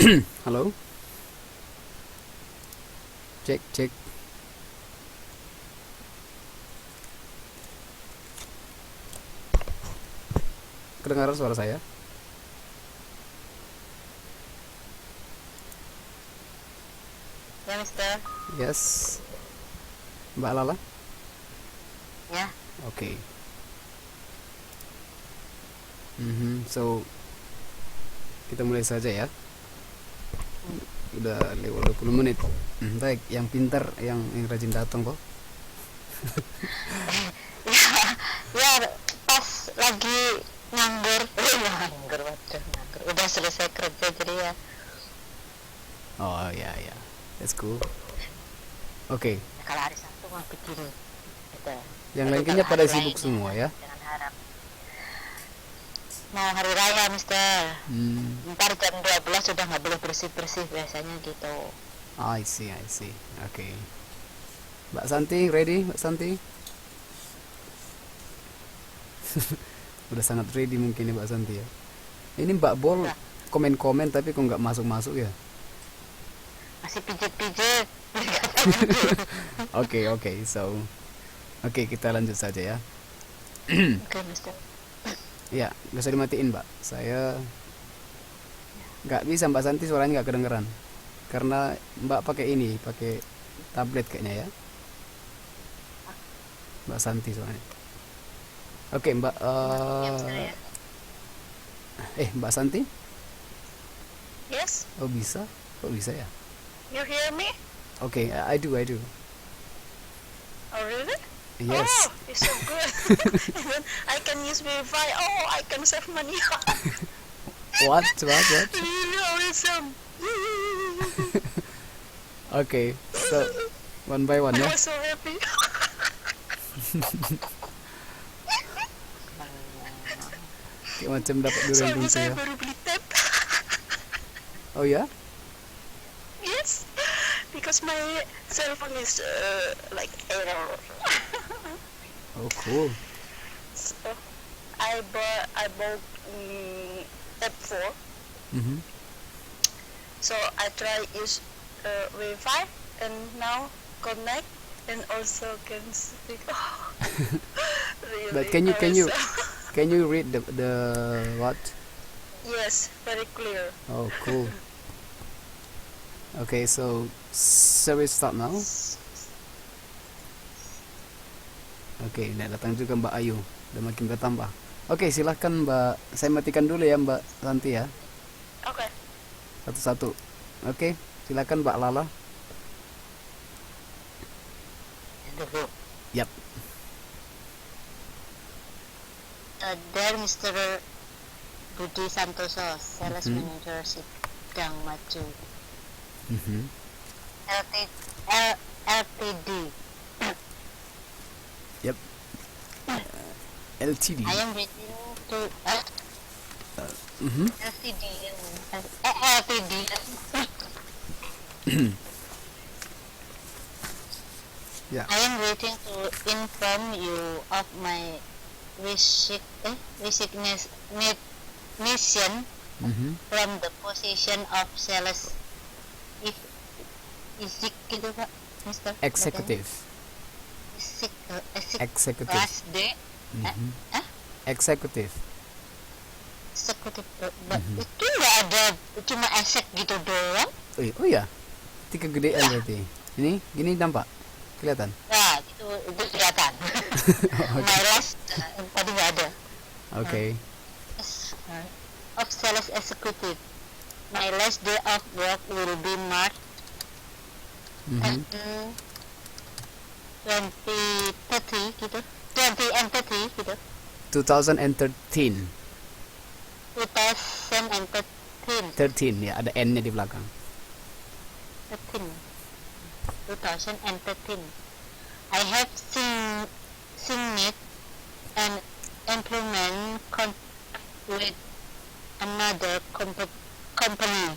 Halo, cek cek. Kedengaran suara saya? Ya, Mister. Yes. Mbak Lala? Ya, Oke. So, kita mulai saja ya. Udah lewat 20 menit. Baik, yang pintar, yang rajin datang, Pak. ya pas lagi nganggur, nganggur, waduh, nganggur. Udah selesai kerja jadi ya. Oh, ya ya. That's cool. Oke. Kalau hari Sabtu mah begini. Gitu. Yang Tapi lain kayaknya kalau pada hari sibuk lain semua ya. jangan harap. Mau hari raya, Mister. Ntar jam 12 sudah nggak boleh bersih-bersih biasanya gitu. I see, I see. Oke. Mbak Santi, ready, Mbak Santi? Udah sangat ready mungkin ya Mbak Santi ya. Ini Mbak Bol Udah. komen-komen tapi kok nggak masuk-masuk ya. Masih pijet-pijet. Oke, oke. So, oke, kita lanjut saja ya. Oke, Mister. Ya, nggak usah dimatiin Mbak. Saya nggak bisa Mbak Santi, suaranya nggak kedengeran. Karena Mbak pakai ini, pakai tablet kayaknya ya. Mbak Santi soalnya. Oke, Mbak. Ya, Mister ya. Mbak Santi? Yes, Oh bisa? Kok bisa ya? you hear me? Oke, I do, I do. Oh, really? Yes. Oh, it's so good. And then I can use Wi-Fi. Oh, I can save money. What? Really awesome. Oke, so one by one I ya. was so happy. Kayak macam dapat durian Soalnya runtuh saya ya. baru beli tab. Oh ya? Yes, because my cell phone is like error. Oh cool. So I bought tab 4. Mhm. So I try use Wi-Fi and now connect and also can speak. Oh, really But can you awesome. read the what? Yes, very clear. Oh cool. Okay, so shall we start now? Oke, nah datang juga Mbak Ayu. Udah makin bertambah. Oke, silahkan Mbak. Saya matikan dulu ya Mbak Santi ya. Okay. Satu-satu. Oke, silakan Mbak Lala. Yap. There Mr. Budi Santoso, Sales Manager Sidang Maju, Mhm. LTD. Yap. LTD. I am waiting to Mhm. LTD. LTD. Ya. I am waiting to inform you of my resignation Mhm. from the position of sales isik gitu Pak, Mister. Executive. Isik Executive. kelas D. Mhm. Hah? Executive. Eksekutif. Itu nggak ada, cuma esek gitu doang. Oh ya, tiga gedean berarti. Ini gini nampak, kelihatan. Nah, itu kelihatan. My last tadi nggak ada. Oke. Of sales executive. My last day of work will be March Mhm. 2030 gitu. 20 and 30 gitu. 2013. 2013. 13 ya, ada N-nya di belakang. 2013. I have signed an employment contract with another company.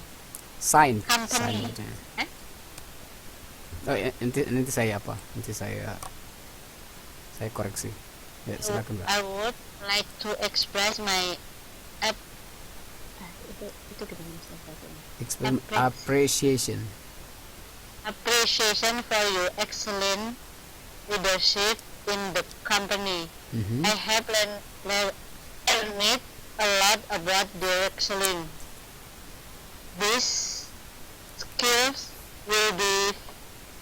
Sign. Company. bacanya. Hah? Oh, nanti saya apa? Nanti saya koreksi. Ya, silakan Mbak. I would like to express my itu gimana bahasanya? Explain Appreci- appreciation. Appreciation for your excellent leadership in the company. Mhm. I have learned a lot about direction. These skills will be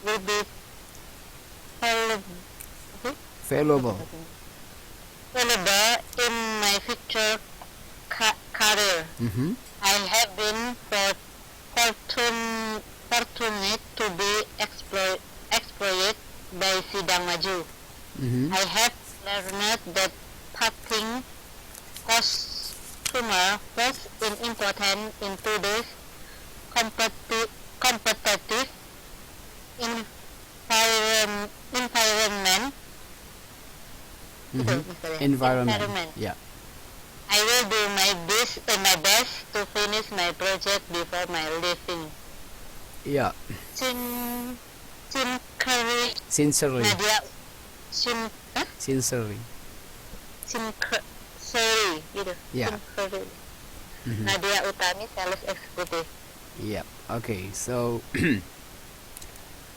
valuable Valuable. valuable in my future career. Mhm. I have been fortunate to be exploited by Sidang Maju. Mhm. I have learned that putting customer first is important in today's competitive environment. Mhm. Misalnya, Environment. Yeah. I will do my best to finish my project before my leaving. Yeah. Sincerely, Sincerely. Nadia. Sincerely. Sincerely, gitu. Yeah. Sincerely. Mhm. Nadia Utami, sales executive. Yeah. Okay. So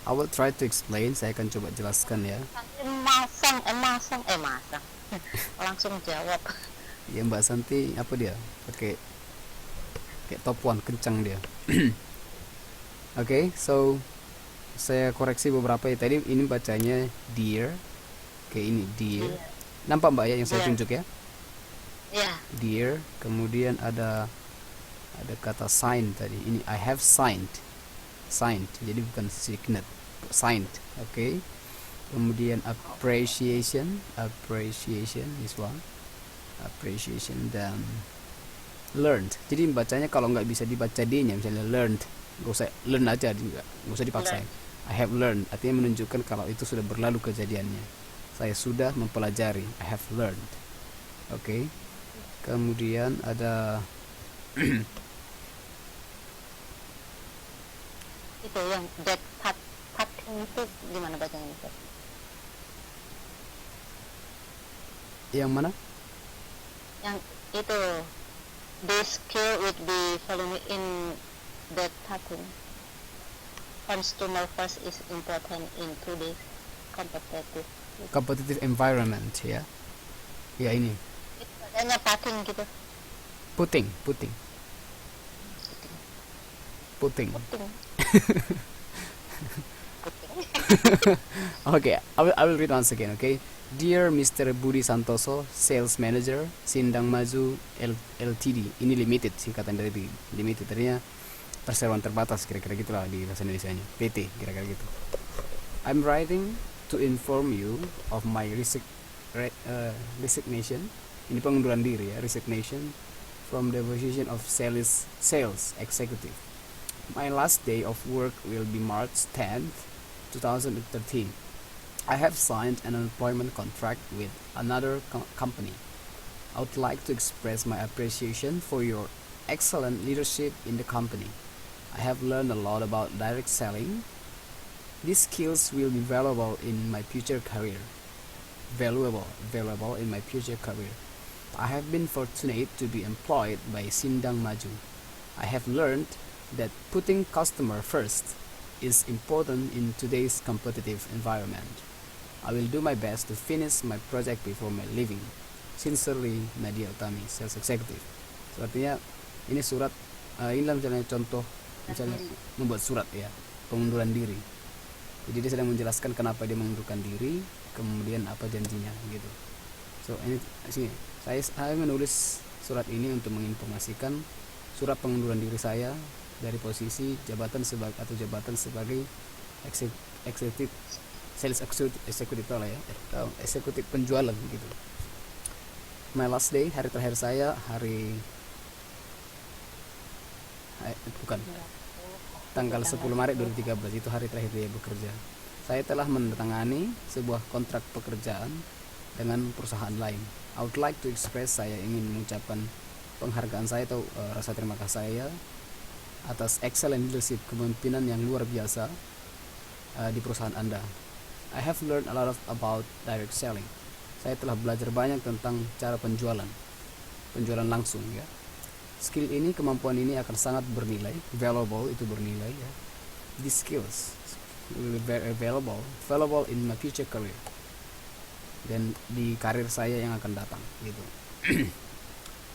I will try to explain. Saya akan coba jelaskan ya. Masang. Langsung jawab. Ya Mbak Santi apa dia? Pakai kayak top one kencang dia. Oke, so saya koreksi beberapa ya. Tadi ini bacanya dear. Kayak ini dear. Nampak Mbak ya yang saya Iya. tunjuk ya? Ya, Dear. Kemudian ada kata sign tadi. Ini I have signed. Signed. Jadi bukan signet. Signed. Oke. Kemudian appreciation this one. Appreciation dan learned. Jadi bacanya kalau nggak bisa dibaca D-nya misalnya learned, nggak usah learn aja, nggak usah dipaksain. I have learned artinya menunjukkan kalau itu sudah berlalu kejadiannya. Saya sudah mempelajari. I have learned. Oke. Kemudian ada itu yang that cutting itu gimana bacanya? Mister? yang mana? Yang itu this skill would be following in that cutting. Consumer first is important in today's competitive Competitive environment ya. Ya ini itu bacanya cutting gitu. putting. Cutting. Okay, I will read once again, okay? Dear Mr. Budi Santoso, Sales Manager, Sindang Maju Ltd. Ini limited, singkatan dari limited. Tadinya perseroan terbatas, kira-kira gitulah di bahasa Indonesianya. PT, kira-kira gitu. I'm writing to inform you of my resignation. Ini pengunduran diri ya, resignation from the position of sales executive. My last day of work will be March 10th, 2013. I have signed an employment contract with another company. I would like to express my appreciation for your excellent leadership in the company. I have learned a lot about direct selling. These skills will be valuable in my future career. Valuable in my future career. I have been fortunate to be employed by Sindang Maju. I have learned that putting customer first is important in today's competitive environment. I will do my best to finish my project before my leaving. Sincerely, Nadia Utami, Sales Executive. So, artinya ini surat, inilah misalnya contoh, misalnya membuat surat ya, pengunduran diri. Jadi dia sedang menjelaskan kenapa dia mengundurkan diri, kemudian apa janjinya gitu. So ini sini, saya menulis surat ini untuk menginformasikan surat pengunduran diri saya dari posisi jabatan sebagai eksekutif sales executive lah ya, atau eksekutif penjualan gitu. My last day, hari terakhir saya tanggal 10 Maret 2013 itu hari terakhir dia bekerja. Saya telah menandatangani sebuah kontrak pekerjaan dengan perusahaan lain. I would like to express, saya ingin mengucapkan penghargaan saya atau rasa terima kasih saya atas excellent leadership, kepemimpinan yang luar biasa di perusahaan Anda. I have learned a lot about direct selling. Saya telah belajar banyak tentang cara penjualan langsung ya. skill ini, kemampuan ini akan sangat bernilai, valuable itu bernilai ya. These skills will be very valuable in my future career, dan di karir saya yang akan datang gitu.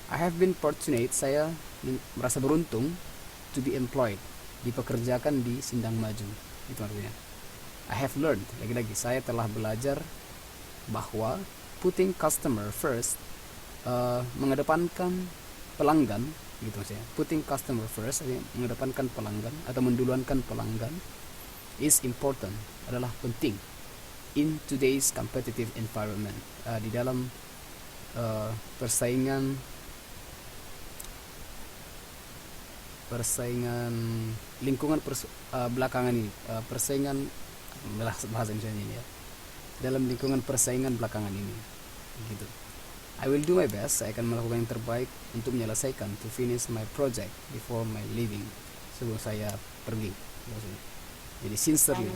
I have been fortunate, saya merasa beruntung to be employed, dipekerjakan di Sindang Maju, itu artinya. I have learned, lagi-lagi saya telah belajar bahwa putting customer first, mengedepankan pelanggan gitu maksudnya. Putting customer first, mengedepankan pelanggan atau menduluankan pelanggan, is important, adalah penting in today's competitive environment, di dalam persaingan lingkungan belakangan ini, persaingan bahasa Indonesia ini ya, dalam lingkungan persaingan belakangan ini gitu. I will do my best, saya akan melakukan yang terbaik untuk menyelesaikan, to finish my project before my leaving, sebelum saya pergi maksudnya. Jadi sincerely,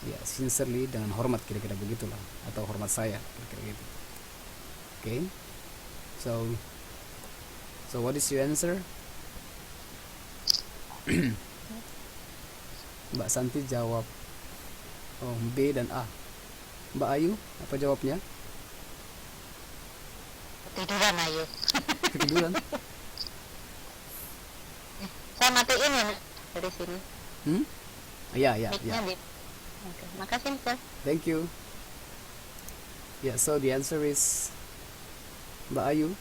ya sincerely dengan hormat, kira-kira begitulah, atau hormat saya, kira-kira gitu. Okay, so what is your answer? Mbak Santi jawab B dan A. Mbak Ayu, apa jawabnya? Tiduran Ayu. Ketiduran? Saya matiin ya dari sini. Ya. Mic-nya Oke, makasih Mister. Thank you. Yeah, so the answer is Mbak Ayu.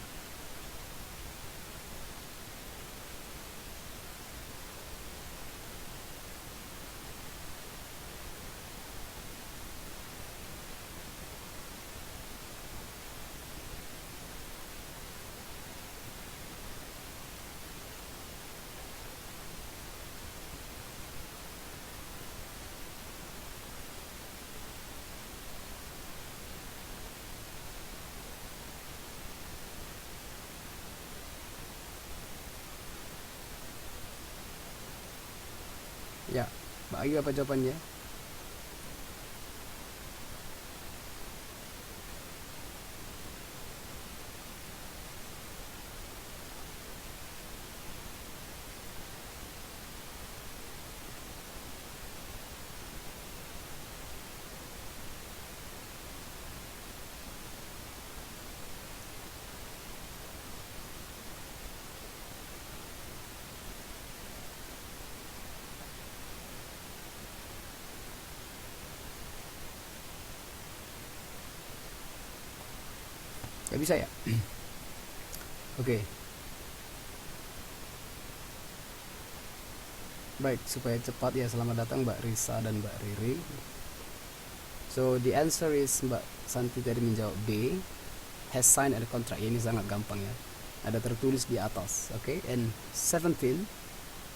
Ya, Mbak Ayu apa jawabannya? Gak bisa ya? Oke. Baik, supaya cepat ya, selamat datang Mbak Risa dan Mbak Riri. So the answer is Mbak Santi tadi menjawab B, has signed a contract. Ini sangat gampang ya, ada tertulis di atas. Oke, and 17,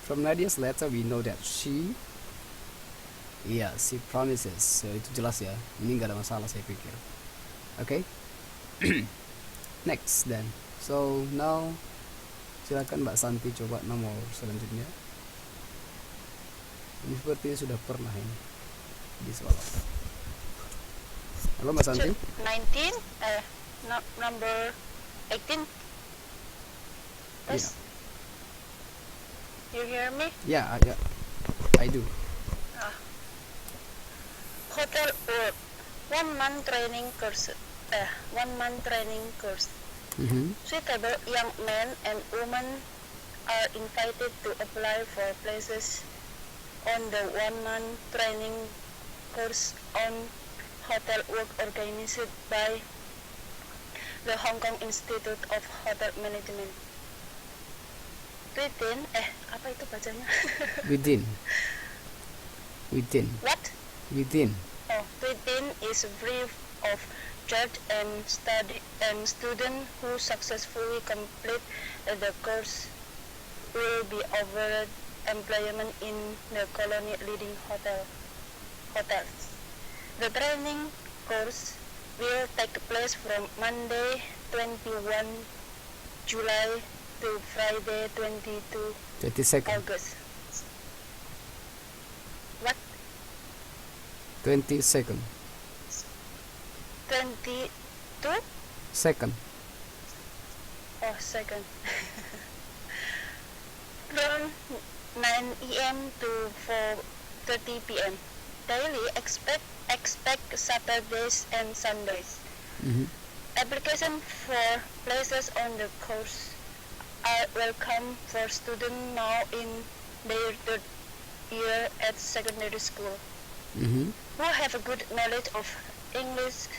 from Nadia's letter we know that she promises. So itu jelas ya, ini nggak ada masalah saya pikir. Oke. Next then, so now silakan Mbak Santi coba nomor selanjutnya. Ini sepertinya sudah pernah ini di soal. Halo Mbak Santi. 19, number 18. Yes. You hear me? Yeah, I do. Hotel work, 1 month training course. 1 month training course. Suitable young men and women are invited to apply for places on the 1 month training course on hotel work organized by the Hong Kong Institute of Hotel Management. Apa itu bacanya? Within. What? Within. Within is free of charge, and student who successfully complete the course will be offered employment in the colony leading hotels. The training course will take place from Monday 21 July to Friday 22 August. What? 22nd. 22? Second. second. From 9 a.m. to 4:30 p.m. Daily expect Saturdays and Sundays. Application for places on the course are welcome for students now in their third year at secondary school who have a good knowledge of English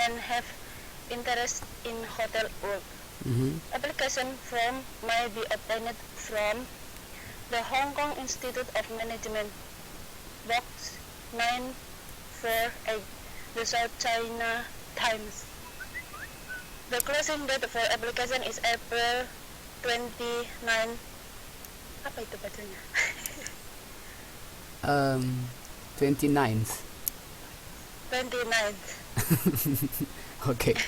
and have interest in hotel work. Application form may be obtained from the Hong Kong Institute of Management, Box 948, the South China Times. The closing date for application is April 29. Apa itu bacanya? 29th. 29th. Oke.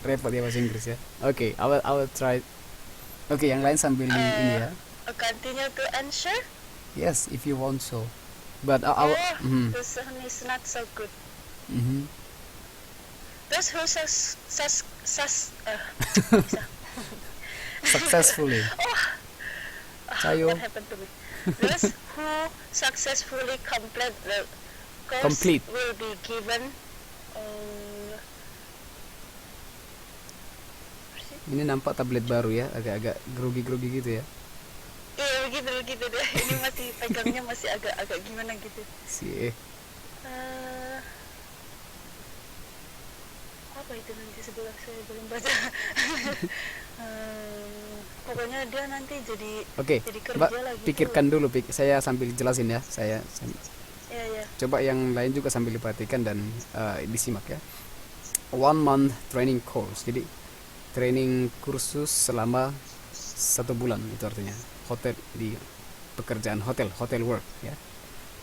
Repot ya bahasa Inggris ya. Oke, I will try. Oke, yang lain sambil ini ya. Continue to answer? Yes, if you want so. But This one is not so good. Those who successfully. Sayo. What happened to me? Those who successfully complete the course will be given. Ini nampak tablet baru ya, agak-agak grogi-grogi gitu ya. Iya begitu deh. Ini masih pegangnya masih agak gimana gitu. Apa itu nanti sebelah saya belum baca. Pokoknya dia nanti jadi kerja lagi. Pikirkan dulu, saya sambil jelasin ya. Iya. Coba yang lain juga sambil diperhatikan dan disimak ya. 1 month training course. Jadi training kursus selama 1 bulan, itu artinya hotel di pekerjaan hotel work ya.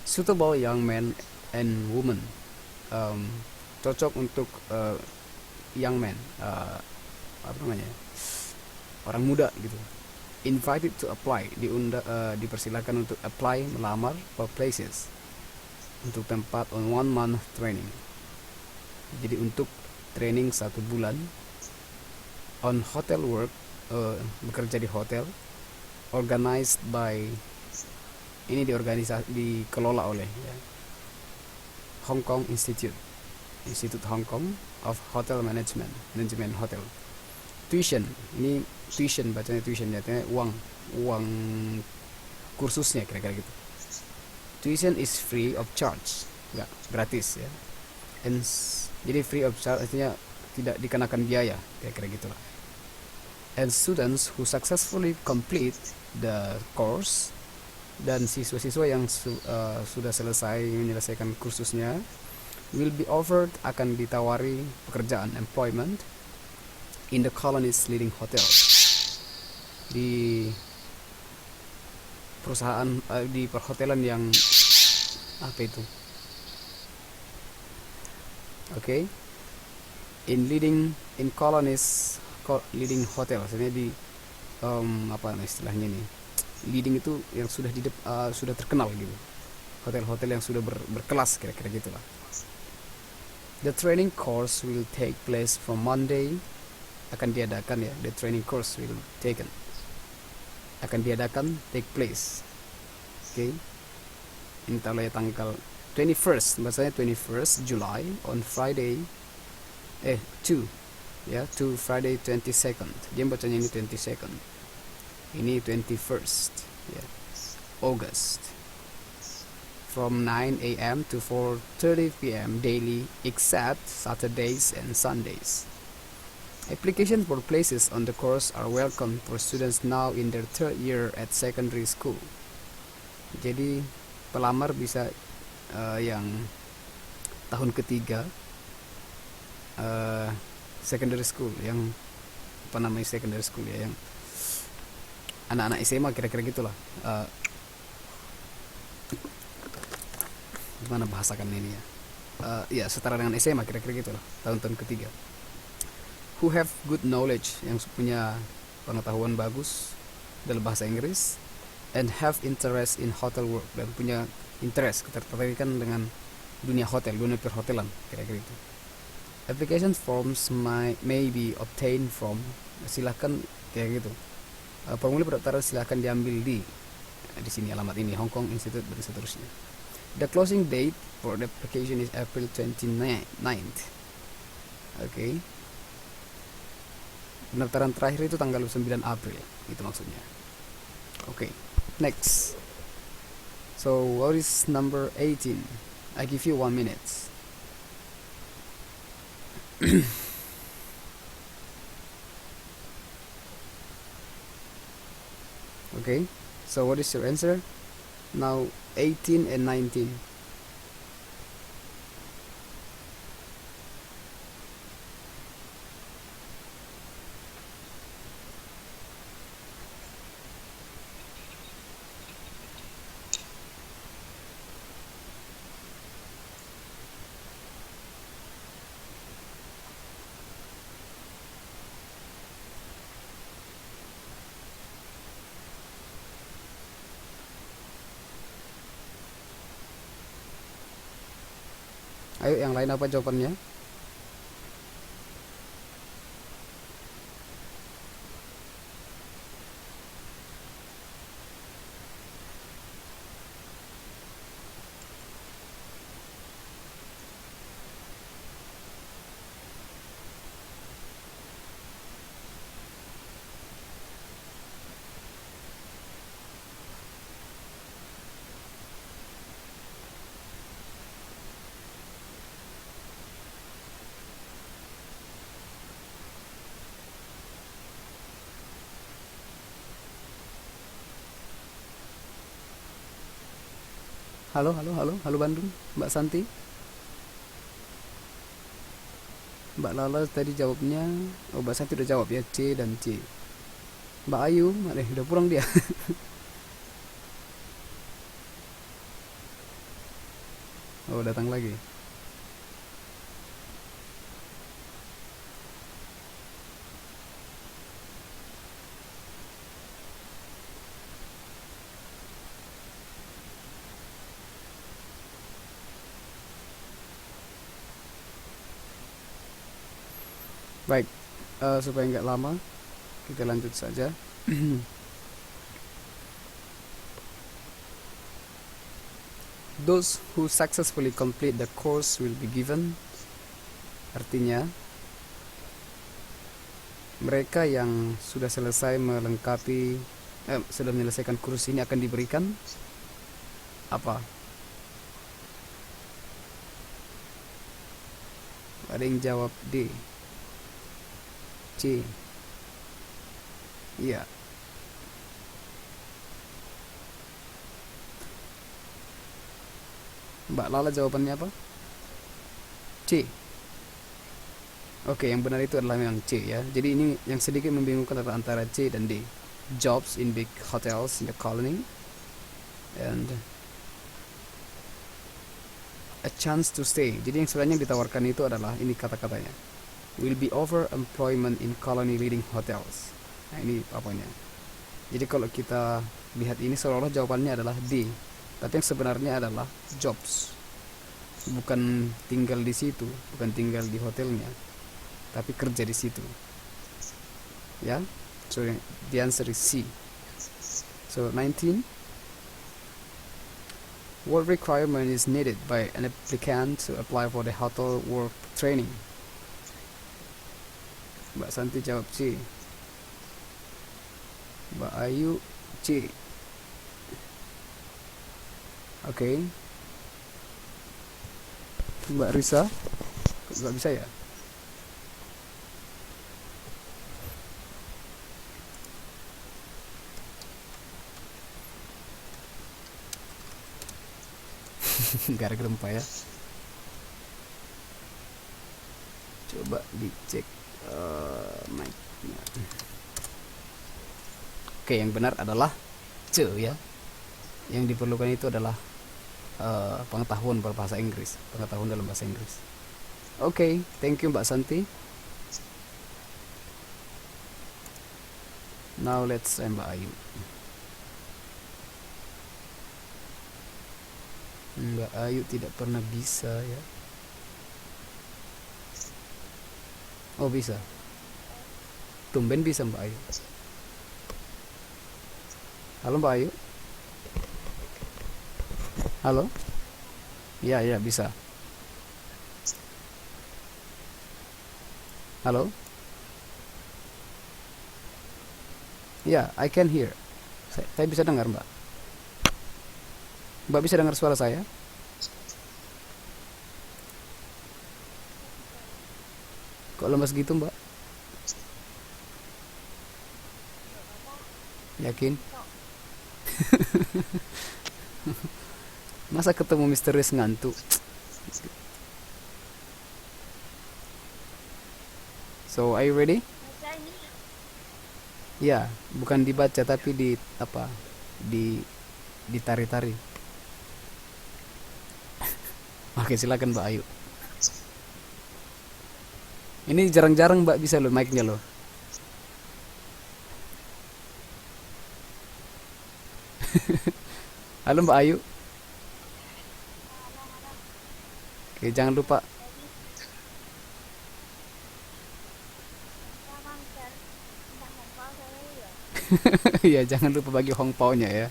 Suitable young men and women, cocok untuk young men, orang muda gitu. Invited to apply, dipersilakan untuk apply, melamar for places, untuk tempat on 1 month training. Jadi untuk training 1 bulan on hotel work, bekerja di hotel, organized by, ini dikelola oleh ya, Hong Kong Institute Hong Kong of Hotel Management Hotel. Tuition, ini tuition bacanya tuition ya, uang kursusnya kira-kira gitu. Tuition is free of charge, enggak gratis ya. Jadi free of charge artinya tidak dikenakan biaya, kira-kira gitulah. And students who successfully complete the course, dan siswa-siswa yang sudah selesai menyelesaikan kursusnya, will be offered, akan ditawari pekerjaan, employment in the colony's leading hotel, di perusahaan di perhotelan yang in colony's leading hotel, maksudnya di istilahnya nih, leading itu yang sudah terkenal gitu, hotel-hotel yang sudah berkelas, kira-kira gitulah. The training course will take place from Monday, akan diadakan ya, the training course will take place. Ini tanggal 21st, bahasanya 21st July on Friday, to Friday 22nd. Dia bacanya ini 22nd. Ini 21st, August. From 9 a.m. to 4:30 p.m. daily, except Saturdays and Sundays. Applications for places on the course are welcome for students now in their 3rd year at secondary school. Jadi pelamar bisa yang tahun ketiga secondary school, yang secondary school ya, yang anak-anak SMA, kira-kira gitulah. Gimana bahasakan ini ya? Ya setara dengan SMA, kira-kira gitulah, tahun-tahun ketiga. Who have good knowledge, yang punya pengetahuan bagus dalam bahasa Inggris, and have interest in hotel work, dan punya interest, ketertarikan dengan dunia hotel, dunia perhotelan, kira-kira itu. Application forms may be obtained from, silahkan kayak gitu. Formulir pendaftaran silahkan diambil di sini alamat ini, Hong Kong Institute dan seterusnya. The closing date for the application is April 29th. Oke. Pendaftaran terakhir itu tanggal 9 April, itu maksudnya. Oke. Next. So what is number 18? I give you 1 minute. Okay, so what is your answer? Now 18 and 19. Ayo yang lain apa jawabannya? Halo, halo, halo, halo Bandung, Mbak Santi. Mbak Lala tadi jawabnya, oh Mbak Santi udah jawab ya, C dan C. Mbak Ayu, udah pulang dia. Oh, datang lagi. Baik, supaya nggak lama, kita lanjut saja. Those who successfully complete the course will be given. Artinya, mereka yang sudah selesai melengkapi, sudah menyelesaikan kursus ini akan diberikan apa? Ada yang jawab D. C. Iya. Mbak Lala jawabannya apa? C. Oke, yang benar itu adalah memang C ya. Jadi ini yang sedikit membingungkan adalah antara C dan D. Jobs in big hotels in the colony and a chance to stay. Jadi yang sebenarnya ditawarkan itu adalah ini kata-katanya. Will be over employment in colony leading hotels. Nah, ini apanya. Jadi kalau kita lihat ini seolah-olah jawabannya adalah D. Tapi yang sebenarnya adalah jobs. Bukan tinggal di situ, bukan tinggal di hotelnya, tapi kerja di situ. Ya. So the answer is C. So 19. What requirement is needed by an applicant to apply for the hotel work training? Mbak Santi jawab C. Mbak Ayu C. Oke. Mbak Risa nggak bisa ya? Gara gempa ya. Coba dicek mic-nya. Oke, yang benar adalah C ya. Yang diperlukan itu adalah pengetahuan berbahasa Inggris, pengetahuan dalam bahasa Inggris. Oke, thank you Mbak Santi. Now let's try Mbak Ayu. Mbak Ayu tidak pernah bisa ya. Oh bisa. Tumben bisa Mbak Ayu. Halo Mbak Ayu. Halo. Iya iya bisa. Halo. Ya, I can hear. Saya bisa dengar Mbak. Mbak bisa dengar suara saya? Kok lemas gitu Mbak? Yakin? Masa ketemu misterius ngantuk? So, are you ready? Baca ini. Ya, bukan dibaca tapi di apa? Ditari-tari. Oke, silakan Mbak Ayu. Ini jarang-jarang Mbak bisa loh mic-nya loh. Halo Mbak Ayu. Oke, jangan lupa. Ya, jangan lupa bagi hongpao-nya ya.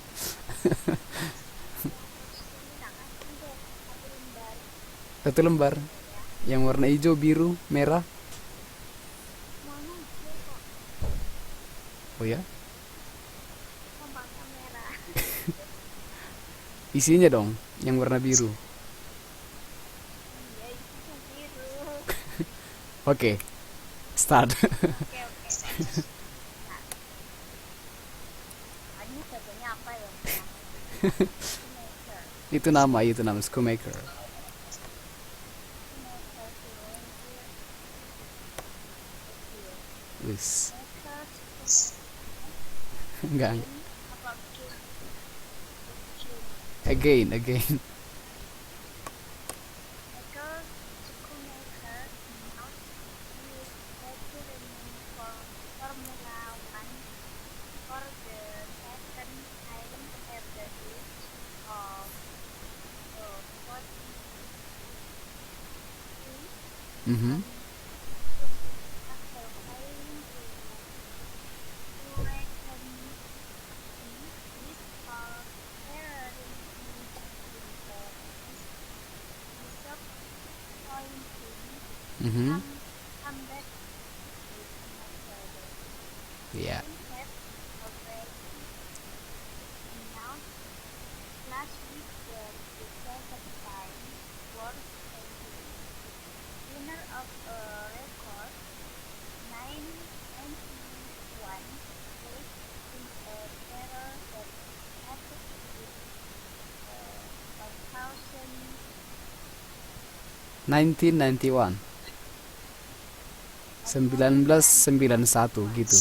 Satu lembar. Yang warna hijau, biru, merah. Oh ya? Isinya dong, yang warna biru. Oke, start. Itu nama Schoolmaker. Wis. Enggak. Again. Mhm. Mhm. Ya. Nineteen 1991 gitu.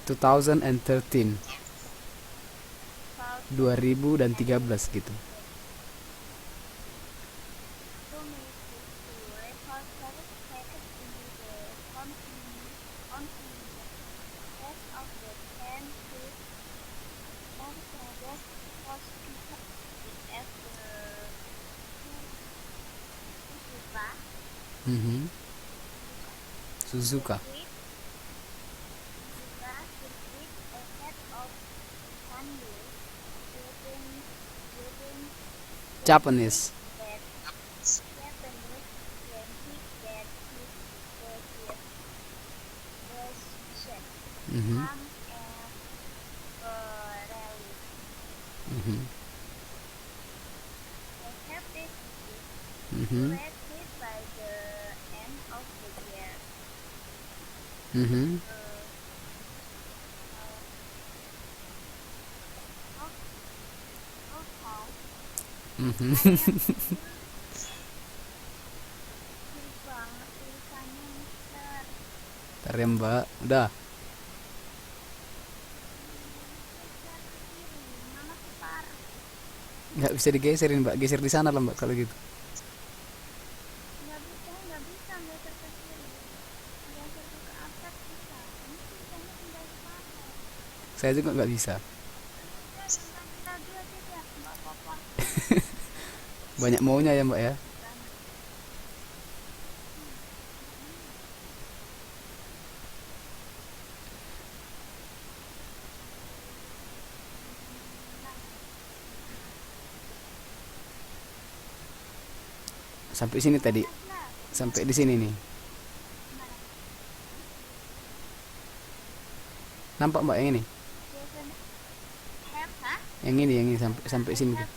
Two thousand and 2013 gitu. Mhm. Suzuka. Japanese. Mhm. Mhm. Mhm. Mhm. Mhm. Ntar ya Mbak, udah. Nggak bisa digeserin Mbak, geser di sana lah Mbak kalau gitu. Saya juga nggak bisa. Radio aja deh, nggak apa-apa. Banyak maunya ya Mbak ya. Sampai sini tadi. Sampai di sini nih. Nampak Mbak yang ini? Yang ini sampai sini tuh.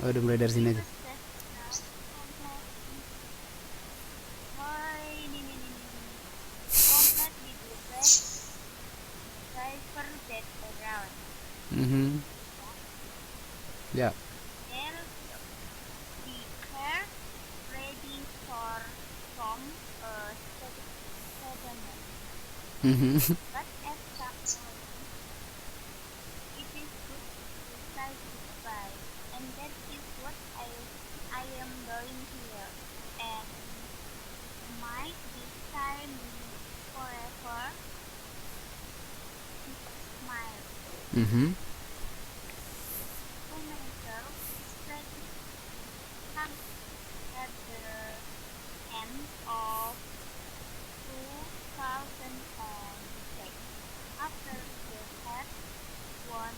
Oh, udah mulai dari sini aja. Ya. But at some point, it is good to say goodbye, and that is what I am doing here. And might this time be forever? He smiled. No matter strategy comes at the end of 2006, after they had won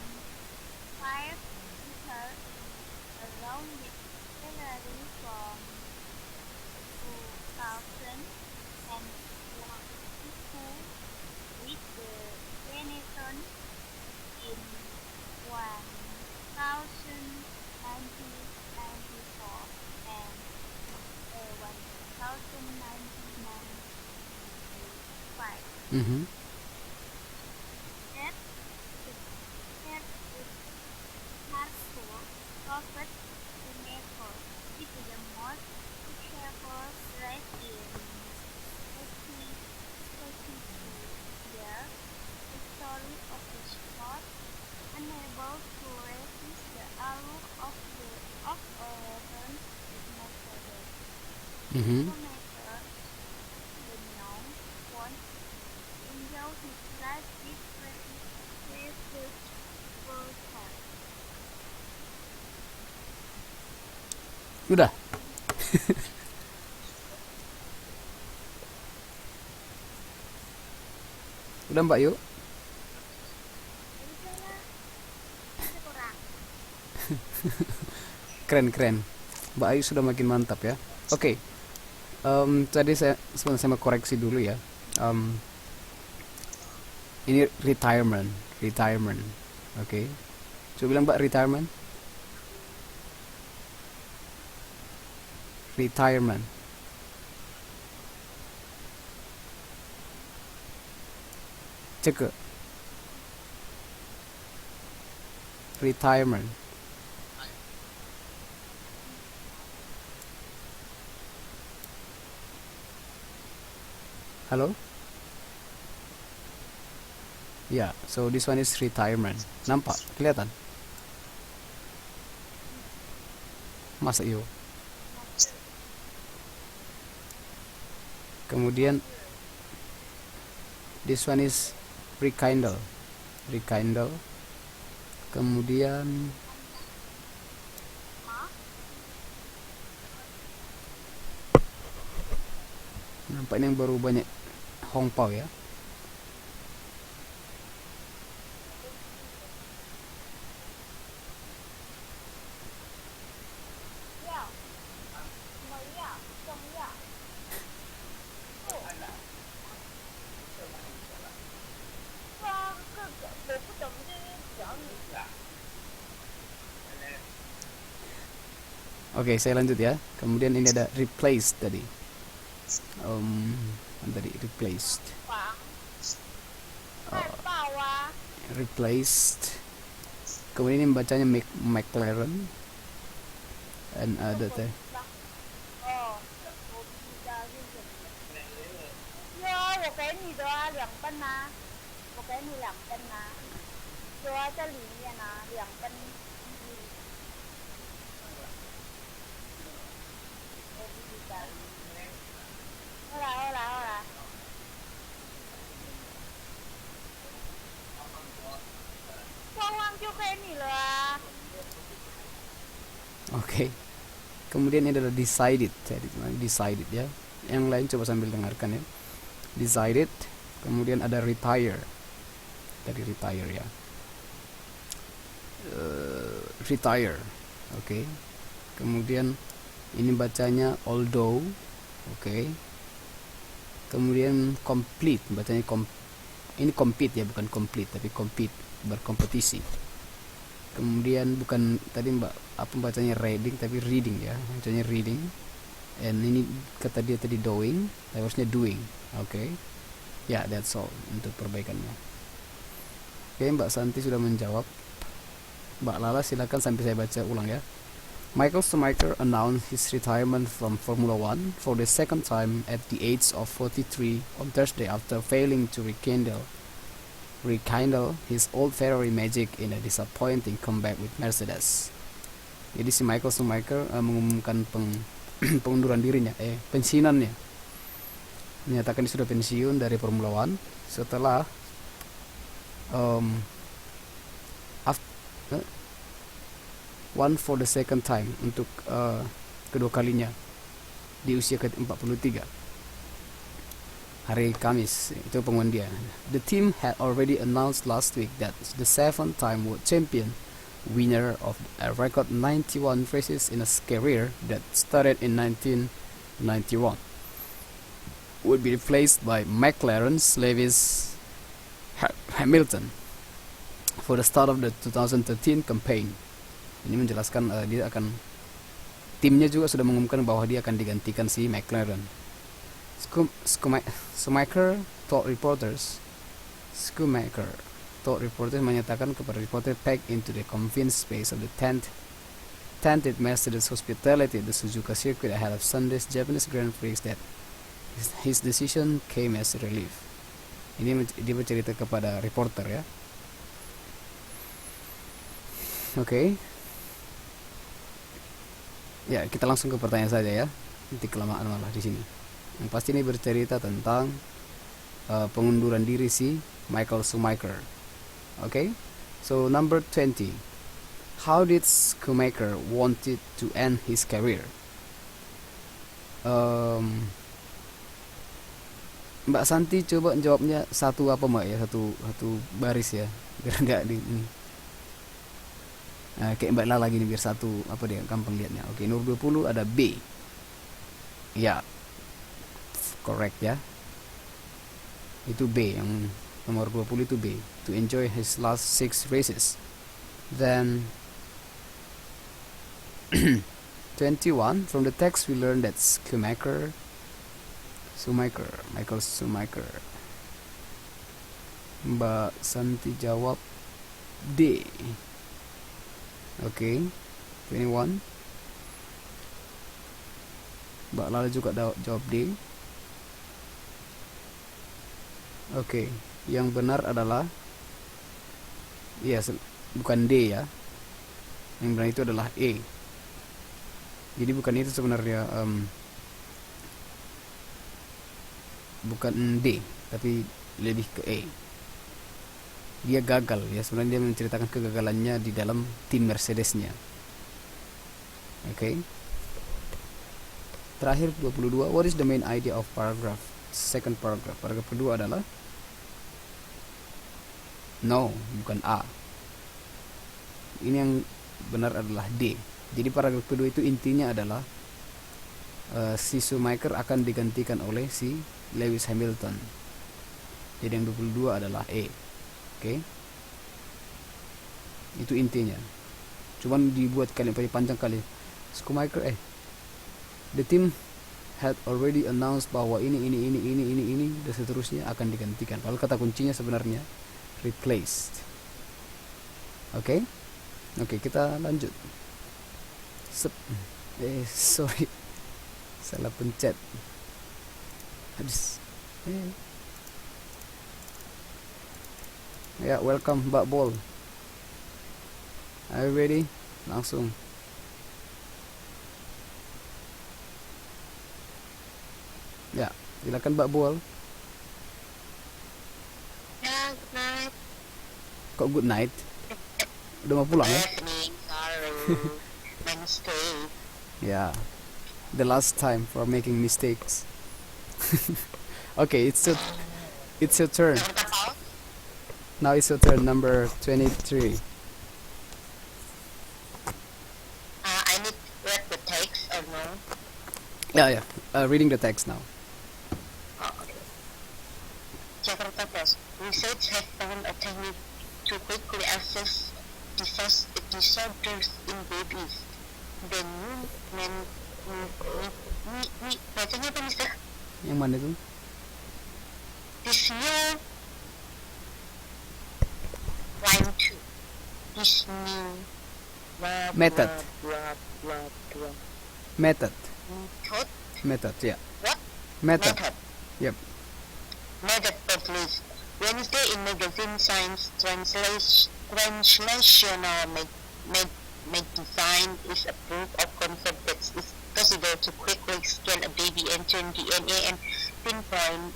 5 titles in a row with Ferrari from 2022 with the Benetton in 1994 and 1995. That the pair with hardcore profit to Mayfair is the most successful race in 32 years history of the sport, unable to resist the allure of a return with Mercedes. No matter the known wants enjoy his life differently with his full heart. Udah. Udah Mbak yuk. Keren. Mbak Ayu sudah makin mantap ya. Oke. Tadi saya sama koreksi dulu ya. Ini retirement. Oke. Coba bilang Mbak retirement. Cek. Retirement. Halo? Yeah, so this one is retirement. Nampak? Kelihatan? Masa iyo? Kemudian this one is rekindle. Kemudian nampaknya yang baru banyak hongpao ya. Oke, saya lanjut ya. Kemudian ini ada replaced tadi. Replaced. Replaced. Kemudian ini bacanya McLaren. Dan ada teh. Oke. Kemudian ini adalah decided. Decided ya. Yang lain coba sambil dengarkan ya. Decided. Kemudian ada retire. Dari retire ya. Retire. Oke. Kemudian ini bacanya although. Oke. Kemudian complete, bacanya ini compete ya, bukan complete tapi compete, berkompetisi. Kemudian bukan tadi apa bacanya reading tapi reading ya, bacanya reading. And ini kata dia tadi doing, harusnya doing. Oke. Ya, that's all untuk perbaikannya. Oke, Mbak Santi sudah menjawab. Mbak Lala silakan sampai saya baca ulang ya. Michael Schumacher announced his retirement from Formula One for the second time at the age of 43 on Thursday after failing to rekindle his old Ferrari magic in a disappointing comeback with Mercedes. Jadi si Michael Schumacher mengumumkan pengunduran dirinya, pensiunannya. Menyatakan dia sudah pensiun dari Formula One setelah one for the second time, untuk kedua kalinya di usia ke-43 hari Kamis itu pengumuman dia. The team had already announced last week that the 7-time world champion, winner of a record 91 races in his career that started in 1991, would be replaced by McLaren's Lewis Hamilton for the start of the 2013 campaign. Ini menjelaskan timnya juga sudah mengumumkan bahwa dia akan digantikan si McLaren. Schumacher told reporters menyatakan kepada reporter packed into the confined space of the tented Mercedes hospitality at the Suzuka circuit ahead of Sunday's Japanese Grand Prix that his decision came as a relief. Ini dia bercerita kepada reporter ya. Oke. Ya, kita langsung ke pertanyaan saja ya. Nanti kelamaan malah di sini. Yang pasti ini bercerita tentang pengunduran diri si Michael Schumacher. Okay? So number 20. How did Schumacher wanted to end his career? Mbak Santi coba jawabnya satu apa Mbak ya, satu baris ya, biar nggak di ini. Kayak Mbak Lala gini biar satu apa dia gampang lihatnya. Oke, nomor 20 ada B. Ya. Correct ya. Itu B, yang nomor 20 itu B. To enjoy his last 6 races. Then 21, from the text we learned that Michael Schumacher. Mbak Santi jawab D. Oke, 21. Mbak Lala juga jawab D. Oke, yang benar adalah bukan D ya. Yang benar itu adalah E. Jadi bukan itu sebenarnya, bukan D, tapi lebih ke E. Dia gagal ya, sebenarnya dia menceritakan kegagalannya di dalam tim Mercedesnya. Oke. Terakhir 22, what is the main idea of paragraph? Second paragraph. Paragraf kedua adalah no, bukan A. Ini yang benar adalah D. Jadi paragraf kedua itu intinya adalah si Schumacher akan digantikan oleh si Lewis Hamilton. Jadi yang 22 adalah E. Oke. Itu intinya. Cuman dibuat kalian panjang kali. Schumacher the team had already announced bahwa ini dan seterusnya akan digantikan. Kalau kata kuncinya sebenarnya replaced. Oke, kita lanjut. Sorry. Salah pencet. Habis. Ya, welcome Mbak Bol. Are you ready? Langsung. Ya, silakan Mbak Bol. Ya, good night. Kok good night? Udah mau pulang ya? Wednesday. Yeah, the last time for making mistakes. Okay, it's your turn. Yang kapal. Now it's your turn, number 23. I need to read the text or no? Yeah. Reading the text now. Oh, okay. Jakarta Post. Research have found a technique to quickly assess disorders in babies. The new bacanya apa Mister? Yang mana itu? This new line 2. This new blah, Method. blah, blah, blah, blah. Method. Method? Yeah. What? Method. Yep. Method published Wednesday in magazine Science Translational Medicine is a proof of concept that it's possible to quickly scan a baby and turn DNA and pinpoint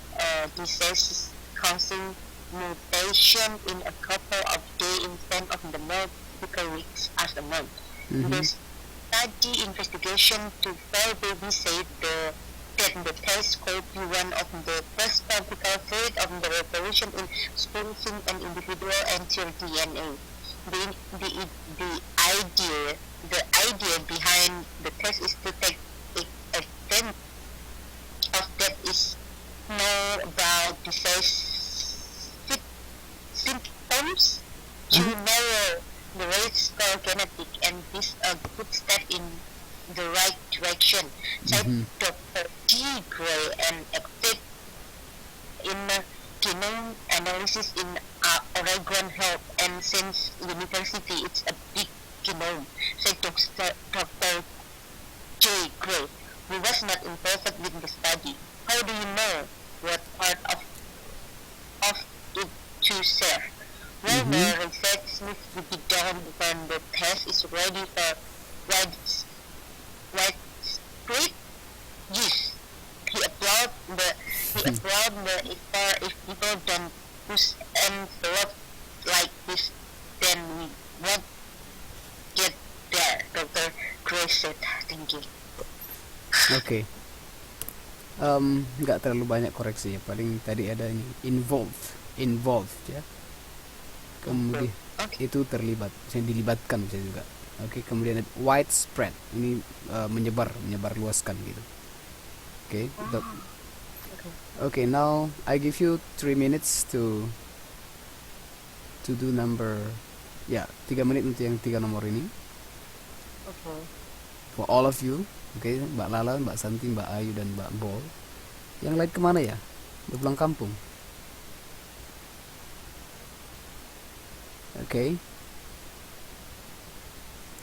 disease causing mutation in a couple of days instead of the multiple weeks as a month. The study investigation to 4 babies said that the test could be one of the first practical thread of the revolution in splicing an individual entire DNA. The idea behind the test is to take advantage of that is know about disease symptoms to narrow the risk for genetic, and this a good step in the right direction, said Dr. D. Gray, an expert in genome analysis in Oregon Health and Science University. It's a big genome, said Dr. J. Gray, who was not involved with the study. How do you know what part of it to share? Well, the research needs to be done when the test is ready for widespread use. He applauded the effort. If people don't push envelope like this, then we won't get there. Dr. Gray said, thank you. Oke. Nggak terlalu banyak koreksi ya. Paling tadi ada ini involved ya. Kemudian itu terlibat, misalnya dilibatkan bisa juga. Oke, kemudian ada widespread. Ini menyebar luaskan gitu. Oke. Okay, now I give you 3 minutes to do number 3 menit untuk yang 3 nomor ini. Okay. For all of you. Oke, Mbak Lala, Mbak Santi, Mbak Ayu, dan Mbak Bol. Yang lain kemana ya? Udah pulang kampung. Okay.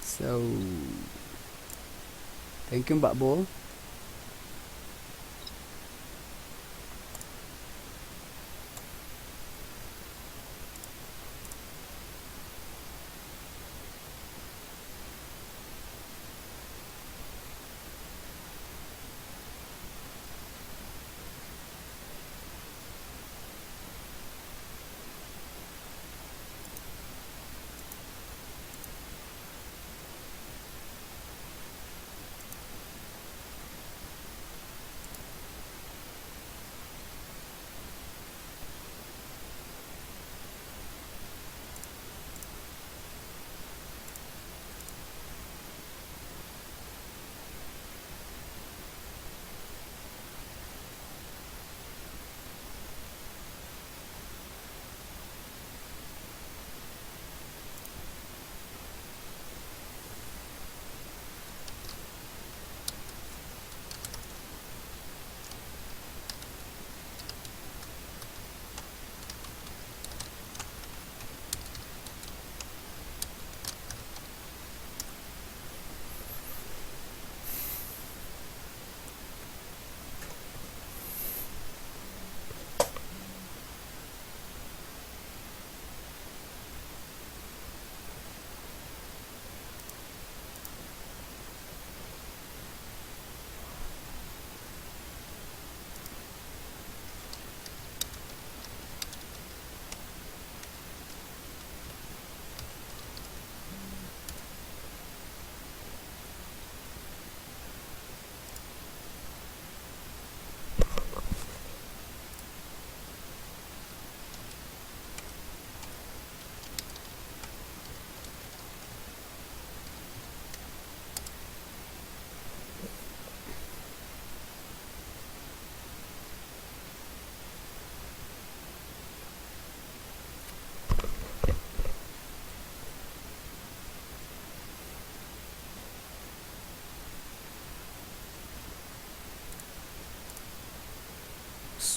So, thank you Mbak Bol.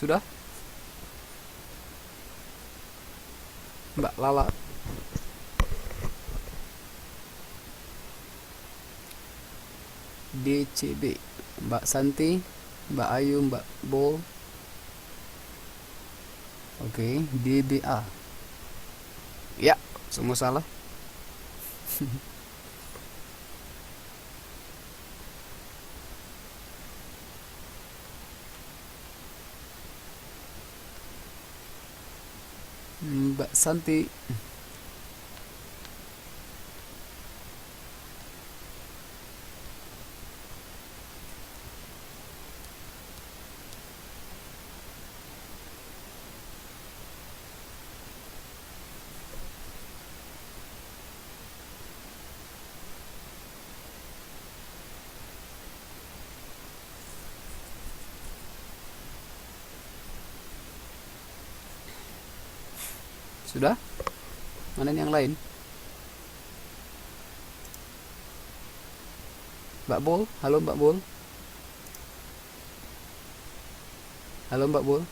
Sudah? Mbak Lala. DCB. Mbak Santi, Mbak Ayu, Mbak Bo. Oke, DBA. Ya, semua salah. Mbak Santi. Sudah? Mana yang lain? Mbak Bol, halo Mbak Bol. Halo Mbak Bol.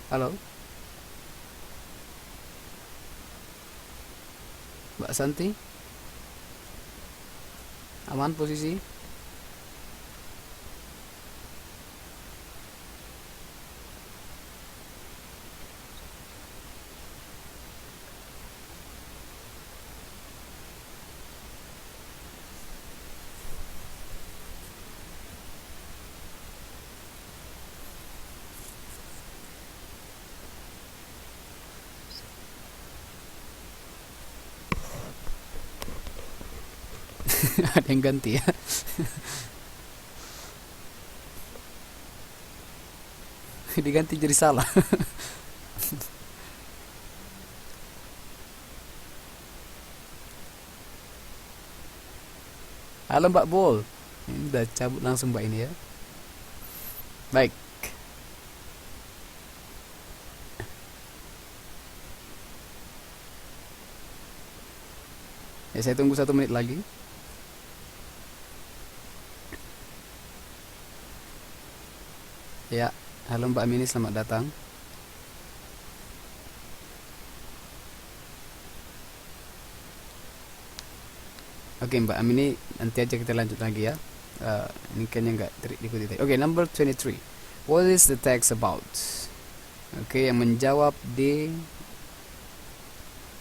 Halo. Mbak Santi. Aman posisi? Ada yang ganti ya. Diganti jadi salah. Halo Mbak Bol. Ini udah cabut langsung Mbak ini ya. Baik. Ya, saya tunggu 1 menit lagi. Ya, halo Mbak Amini, selamat datang. Oke Mbak Amini, nanti aja kita lanjut lagi ya. Ini kayaknya nggak diikuti tadi. Oke, number 23. What is the text about? Oke, yang menjawab D.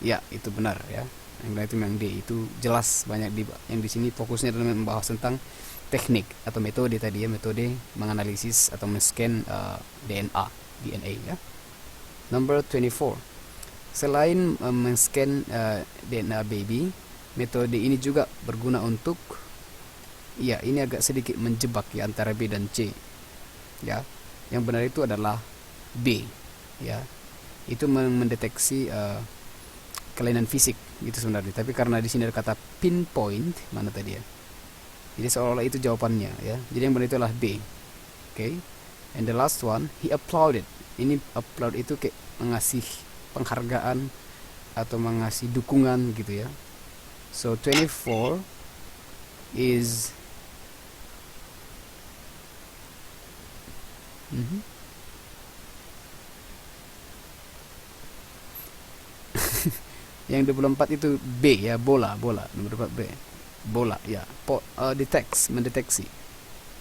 Ya, itu benar ya. Yang itu yang D itu jelas banyak yang di sini fokusnya adalah membahas tentang teknik atau metode tadi ya, metode menganalisis atau men-scan DNA ya. Number 24. Selain men-scan DNA baby, metode ini juga berguna untuk, ya ini agak sedikit menjebak ya antara B dan C. Ya, yang benar itu adalah B ya. Itu mendeteksi kelainan fisik gitu sebenarnya. Tapi karena di sini ada kata pinpoint, mana tadi ya? Jadi seolah-olah itu jawabannya ya. Jadi yang benar itu adalah B. Okay. And the last one, he applauded. Ini applaud itu kayak mengasih penghargaan atau mengasih dukungan gitu ya. So 24 is yang 24 itu B ya, bola nomor 24 B. Bola ya, mendeteksi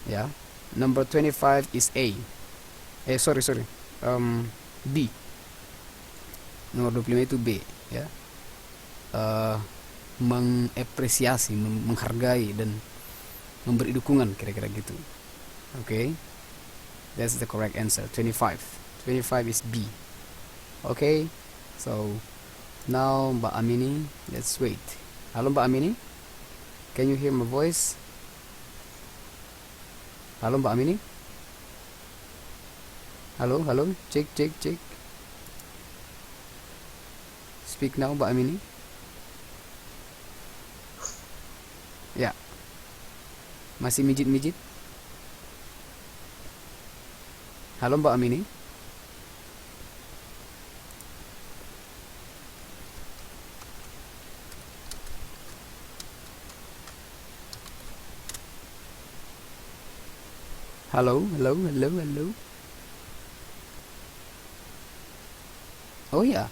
ya. Number 25 is A. Sorry B. Nomor 25 itu B ya. Mengapresiasi, menghargai dan memberi dukungan, kira-kira gitu. Okay, that's the correct answer. 25 is B. Okay, so now Mbak Amini, let's wait. Halo Mbak Amini, can you hear my voice? Halo Mbak Amini. Halo, cek. Speak now Mbak Amini. Ya, masih mijit. Halo Mbak Amini. Hello, hello, hello, hello. Oh yeah.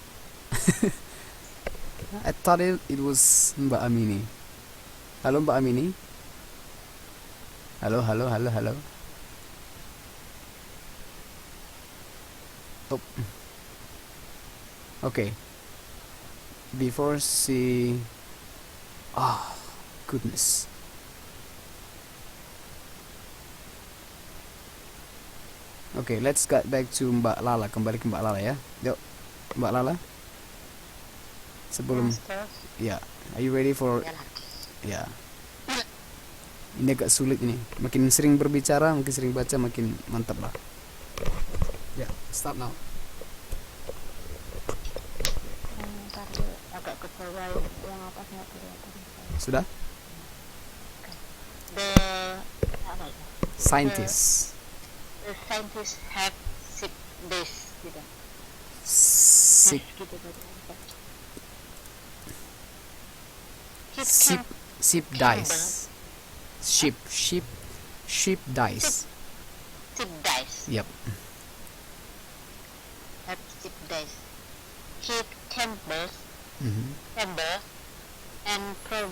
I thought it was Mbak Amini. Halo Mbak Amini. Halo, halo, halo, halo. Oh. Okay. Before she... Oh, goodness. Okay, let's get back to Mbak Lala. Kembali ke Mbak Lala ya. Yuk, Mbak Lala. Sebelum... Ya, are you ready for... Ya. Ini agak sulit ini. Makin sering berbicara, makin sering baca, makin mantap lah. Ya, start now. Agak ke bawah yang atas nggak kelihatan. Sudah? Scientists. The scientists have 6 days gitu. Sick. Gitu kan. Sheep dice. Sheep dice. Sheep dice. Yep. Have 6 days. Keep temper and from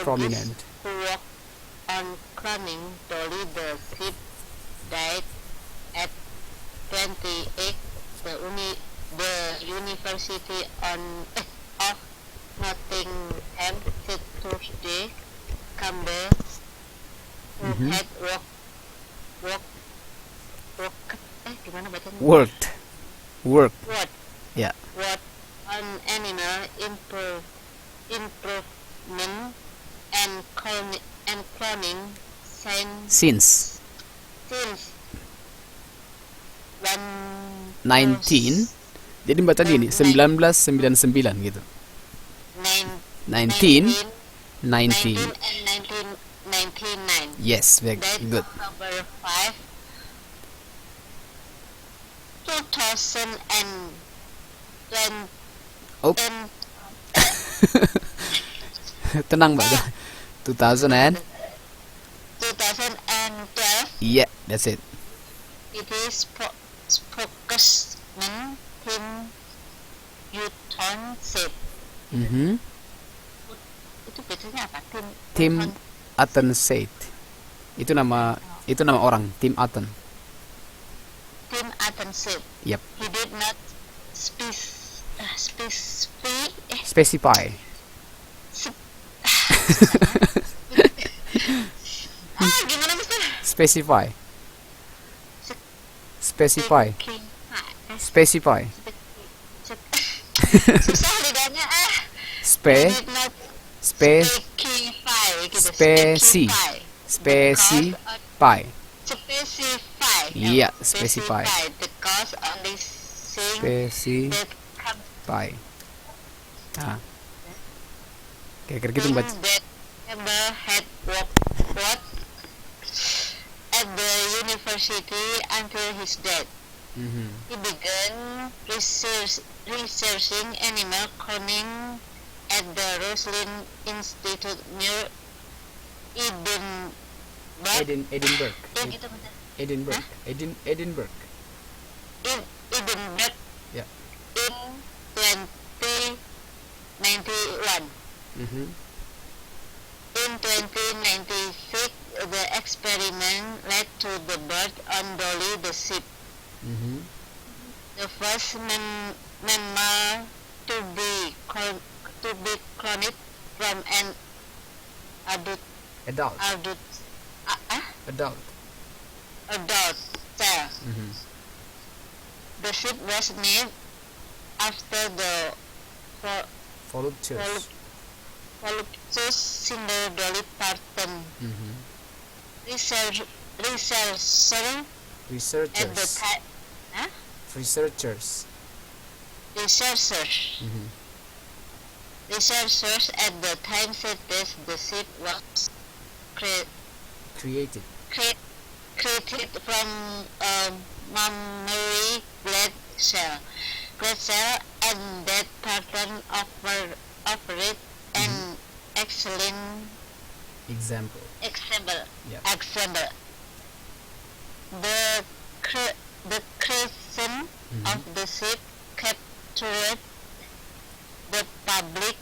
Prominent. who work on cloning Dolly the sheep died at 28. The University of Nottingham said Thursday Campbell, who had gimana bacanya? Worked. Yeah. Worked on animal improvement and cloning Since since 19. Jadi bacanya gini, 1999 gitu. 19 and 1999. Yes, very That good. October 5, 2020. Oh. Tenang Mbak. 2000 and 2012. yeah, that's it. It is spokesman Tim Hutton said. Itu biasanya apa? Tim Hutton said. Itu nama orang, Tim Hutton. Tim Hutton said. Yep. He did not Specify. Gimana Mister? Specify. Susah lidahnya Specify. Iya, specify. Because only Specify. Nah. Kira-kira gitu Mbak. that member had worked at the university until his death. He began researching animal cloning at the Roslin Institute near Edinburgh. Edinburgh. Gitu bener. Edinburgh. Edinburgh. Edinburgh. Yeah. In 2091. In 2096, the experiment led to the birth on Dolly the sheep, the first mammal to be cloned from an adult cell. The sheep was named after the voluptuous singer Dolly Parton. Researchers at the time. Researchers at the time said that the sheep was Created. created from a mammary blood cell. pretzel, and that pattern offered an excellent Example. example. Yeah. Example. The the creation of the ship captured the public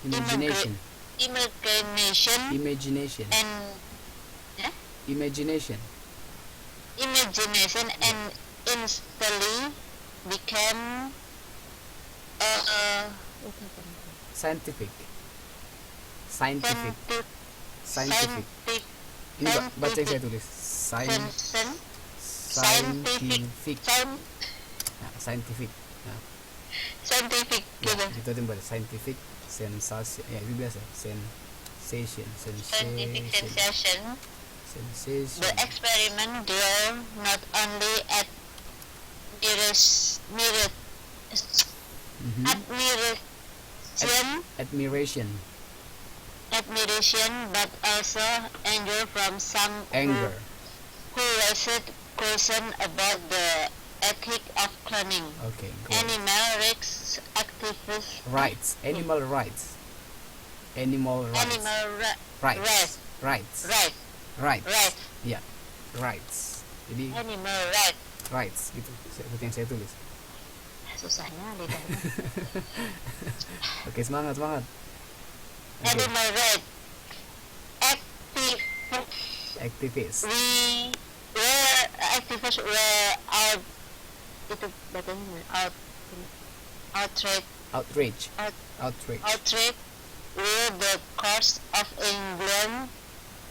Imagination. imagination and Imagination. and instantly became Scientific. Scientific. scientific Ini baca yang saya tulis. scientific Scientific. Nah, scientific. Nah, scientific ya, gitu. gitu aja mbak. Scientific sensation. Ya itu biasa. Sensation. Scientific sensation. Sensation. The experiment drew not only Admiration. but also anger from some Anger. who raised question about the ethics of cloning. Okay. Good. Animal rights activists. Rights. Animal rights. Animal rights. Animal Rights. Rights. right. Rights. Ya. Rights. Jadi Animal right. rights gitu. Seperti yang saya tulis. Susahnya lidahnya. Oke, semangat. Okay. Animal right. Activists. Activists were out. Itu bacanya outrage with the course of England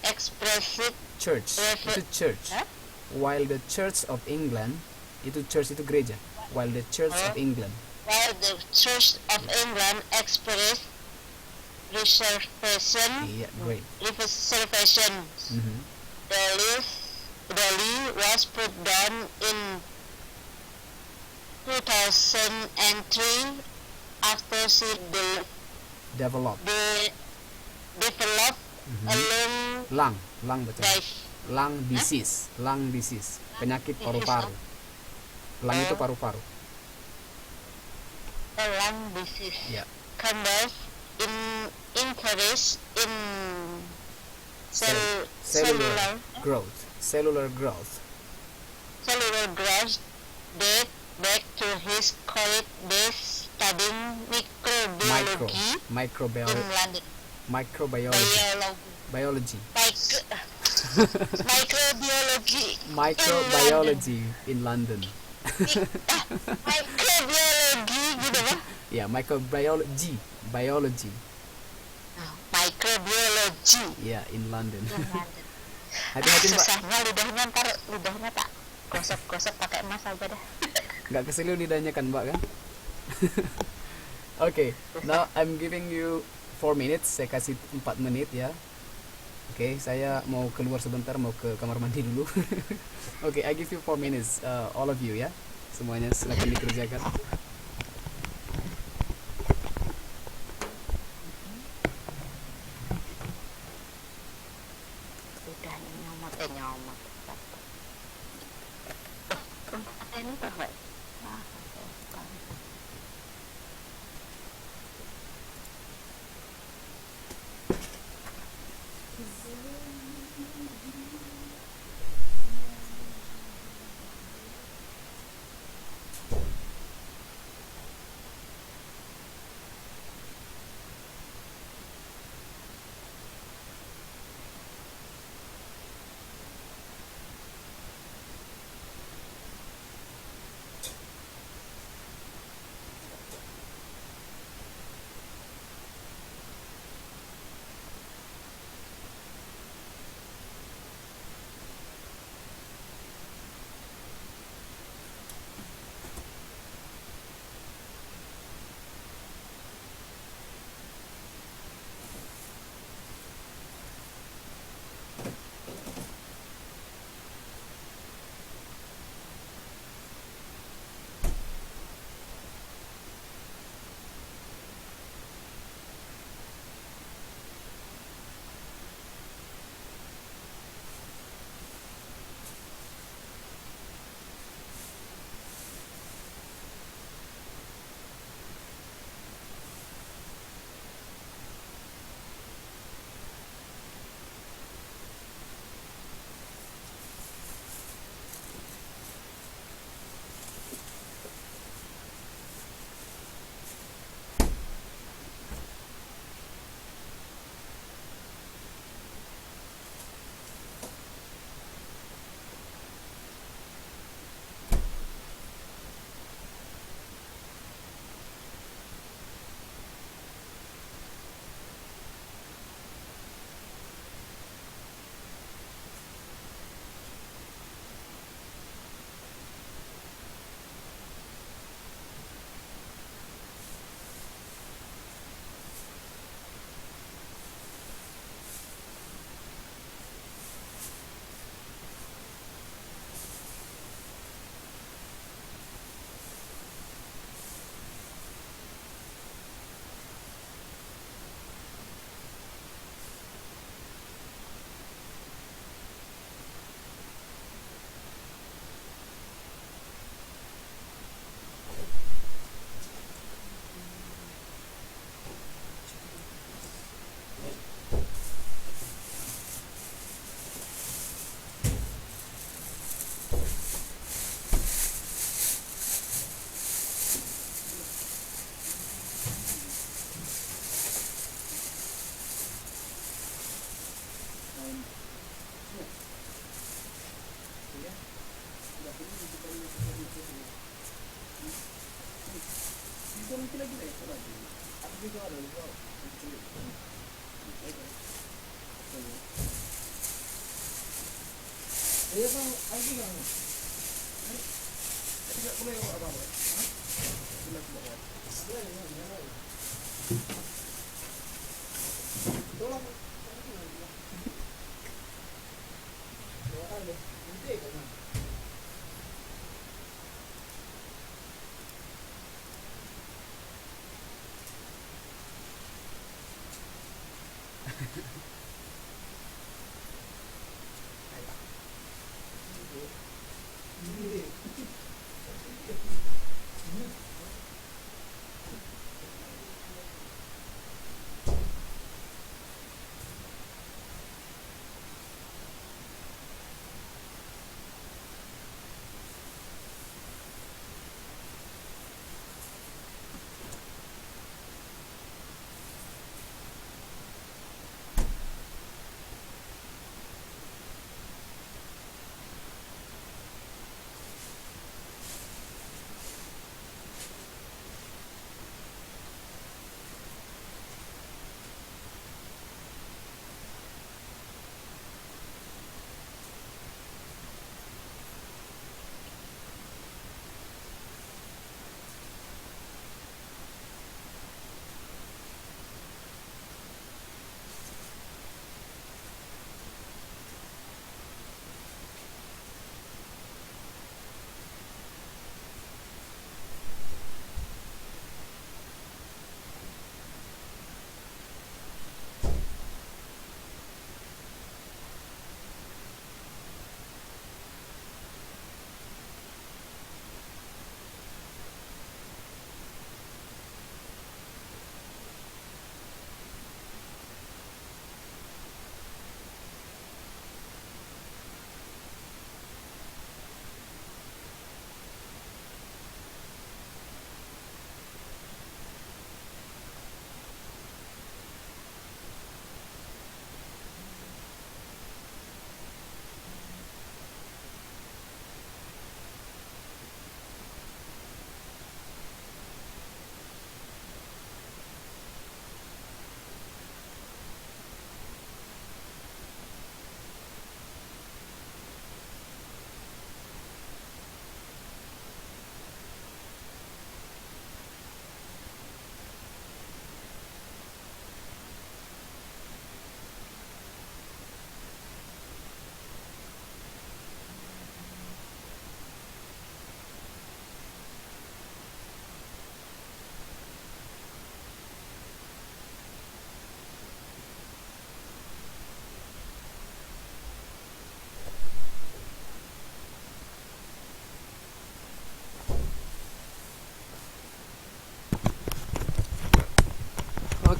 expressed Church. Itu church. Huh? While the Church of England, itu church itu gereja. While the Church of England. While the Church of England expressed reservation. Iya, great. The lease was put down in 2003 after she Develop. developed a Lung betul. Lung disease. Penyakit paru-paru. Lung itu paru-paru. a lung disease. Yeah. Combines increase in Cellular growth. cellular growth date back to his college days studying microbiology Biology. Microbiology in London. Microbiology gitu Pak. Ya, microbiology. Biology. Microbiology. Ya, in London. Hati-hati Mbak. Susahnya lidahnya tak gosok-gosok pakai emas aja dah. Nggak keseliu lidahnya kan Mbak kan? Okay, now I'm giving you 4 minutes. Saya kasih 4 menit ya. Oke, saya mau keluar sebentar, mau ke kamar mandi dulu. Oke, I give you 4 minutes, all of you ya. Semuanya silakan dikerjakan. Udah nyomot. Ini apa?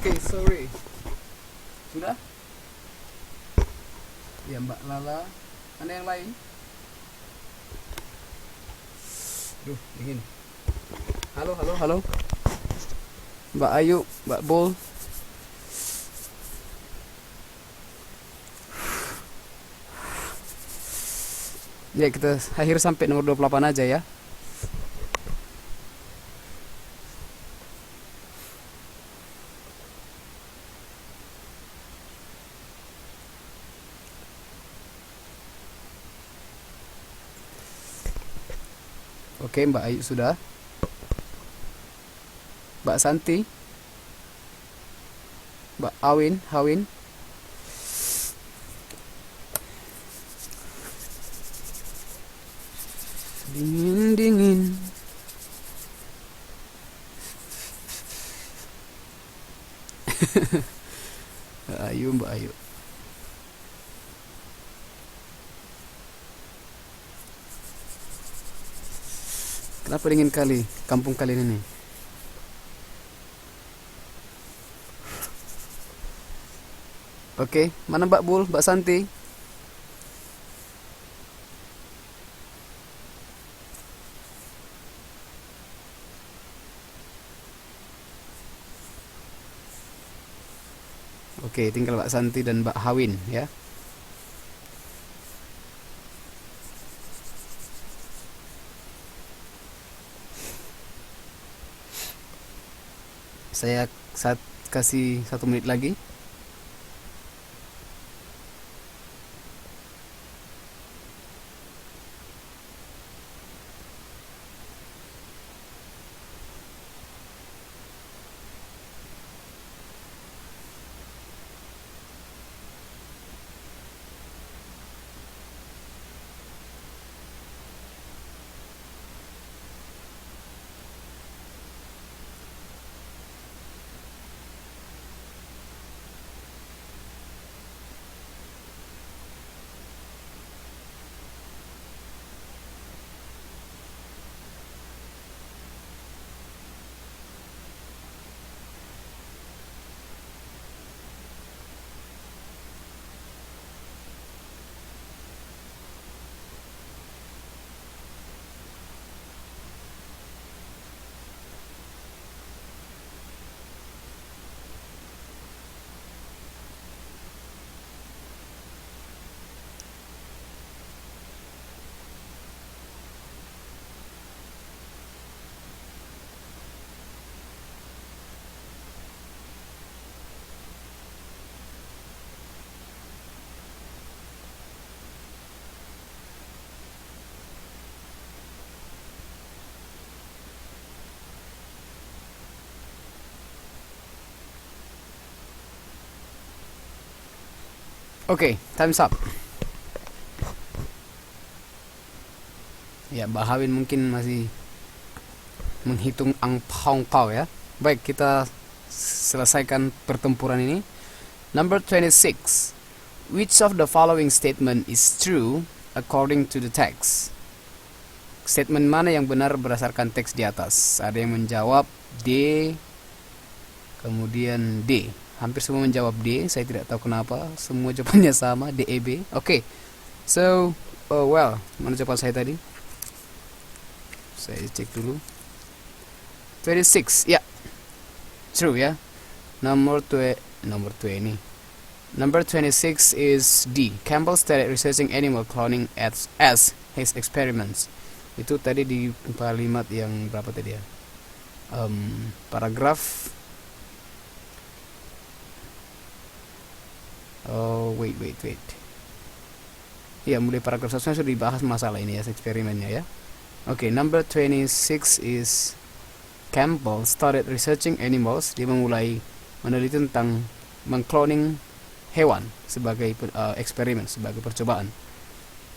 Oke, sorry. Sudah? Ya, Mbak Lala. Ada yang lain? Duh, dingin. Halo, halo, halo. Mbak Ayu, Mbak Bol. Ya, kita akhir sampai nomor 28 aja ya. Oke, Mbak Ayu sudah. Mbak Santi. Mbak Hawin. Dingin. Mbak Ayu. Kenapa dingin kali kampung kalian ini? Oke, mana Mbak Bul, Mbak Santi? Oke, tinggal Mbak Santi dan Mbak Hawin ya. Saya kasih 1 menit lagi. Oke, time's up. Ya, Mbak Hawin mungkin masih menghitung angpau ya. Baik, kita selesaikan pertempuran ini. Number 26. Which of the following statement is true according to the text? Statement mana yang benar berdasarkan teks di atas? Ada yang menjawab D, kemudian D. Hampir semua menjawab D. Saya tidak tahu kenapa. Semua jawabannya sama, D, E, B. Oke. So, well, mana jawaban saya tadi? Saya cek dulu. 26, ya. True ya. Number 26 is D. Campbell started researching animal cloning as his experiments. Itu tadi di kalimat yang berapa tadi ya? Paragraf. Oh, wait. Ya, mulai paragraf 1 sudah dibahas masalah ini ya, eksperimennya ya. Oke, number 26 is Campbell started researching animals. Dia memulai meneliti tentang mengcloning hewan sebagai eksperimen, sebagai percobaan.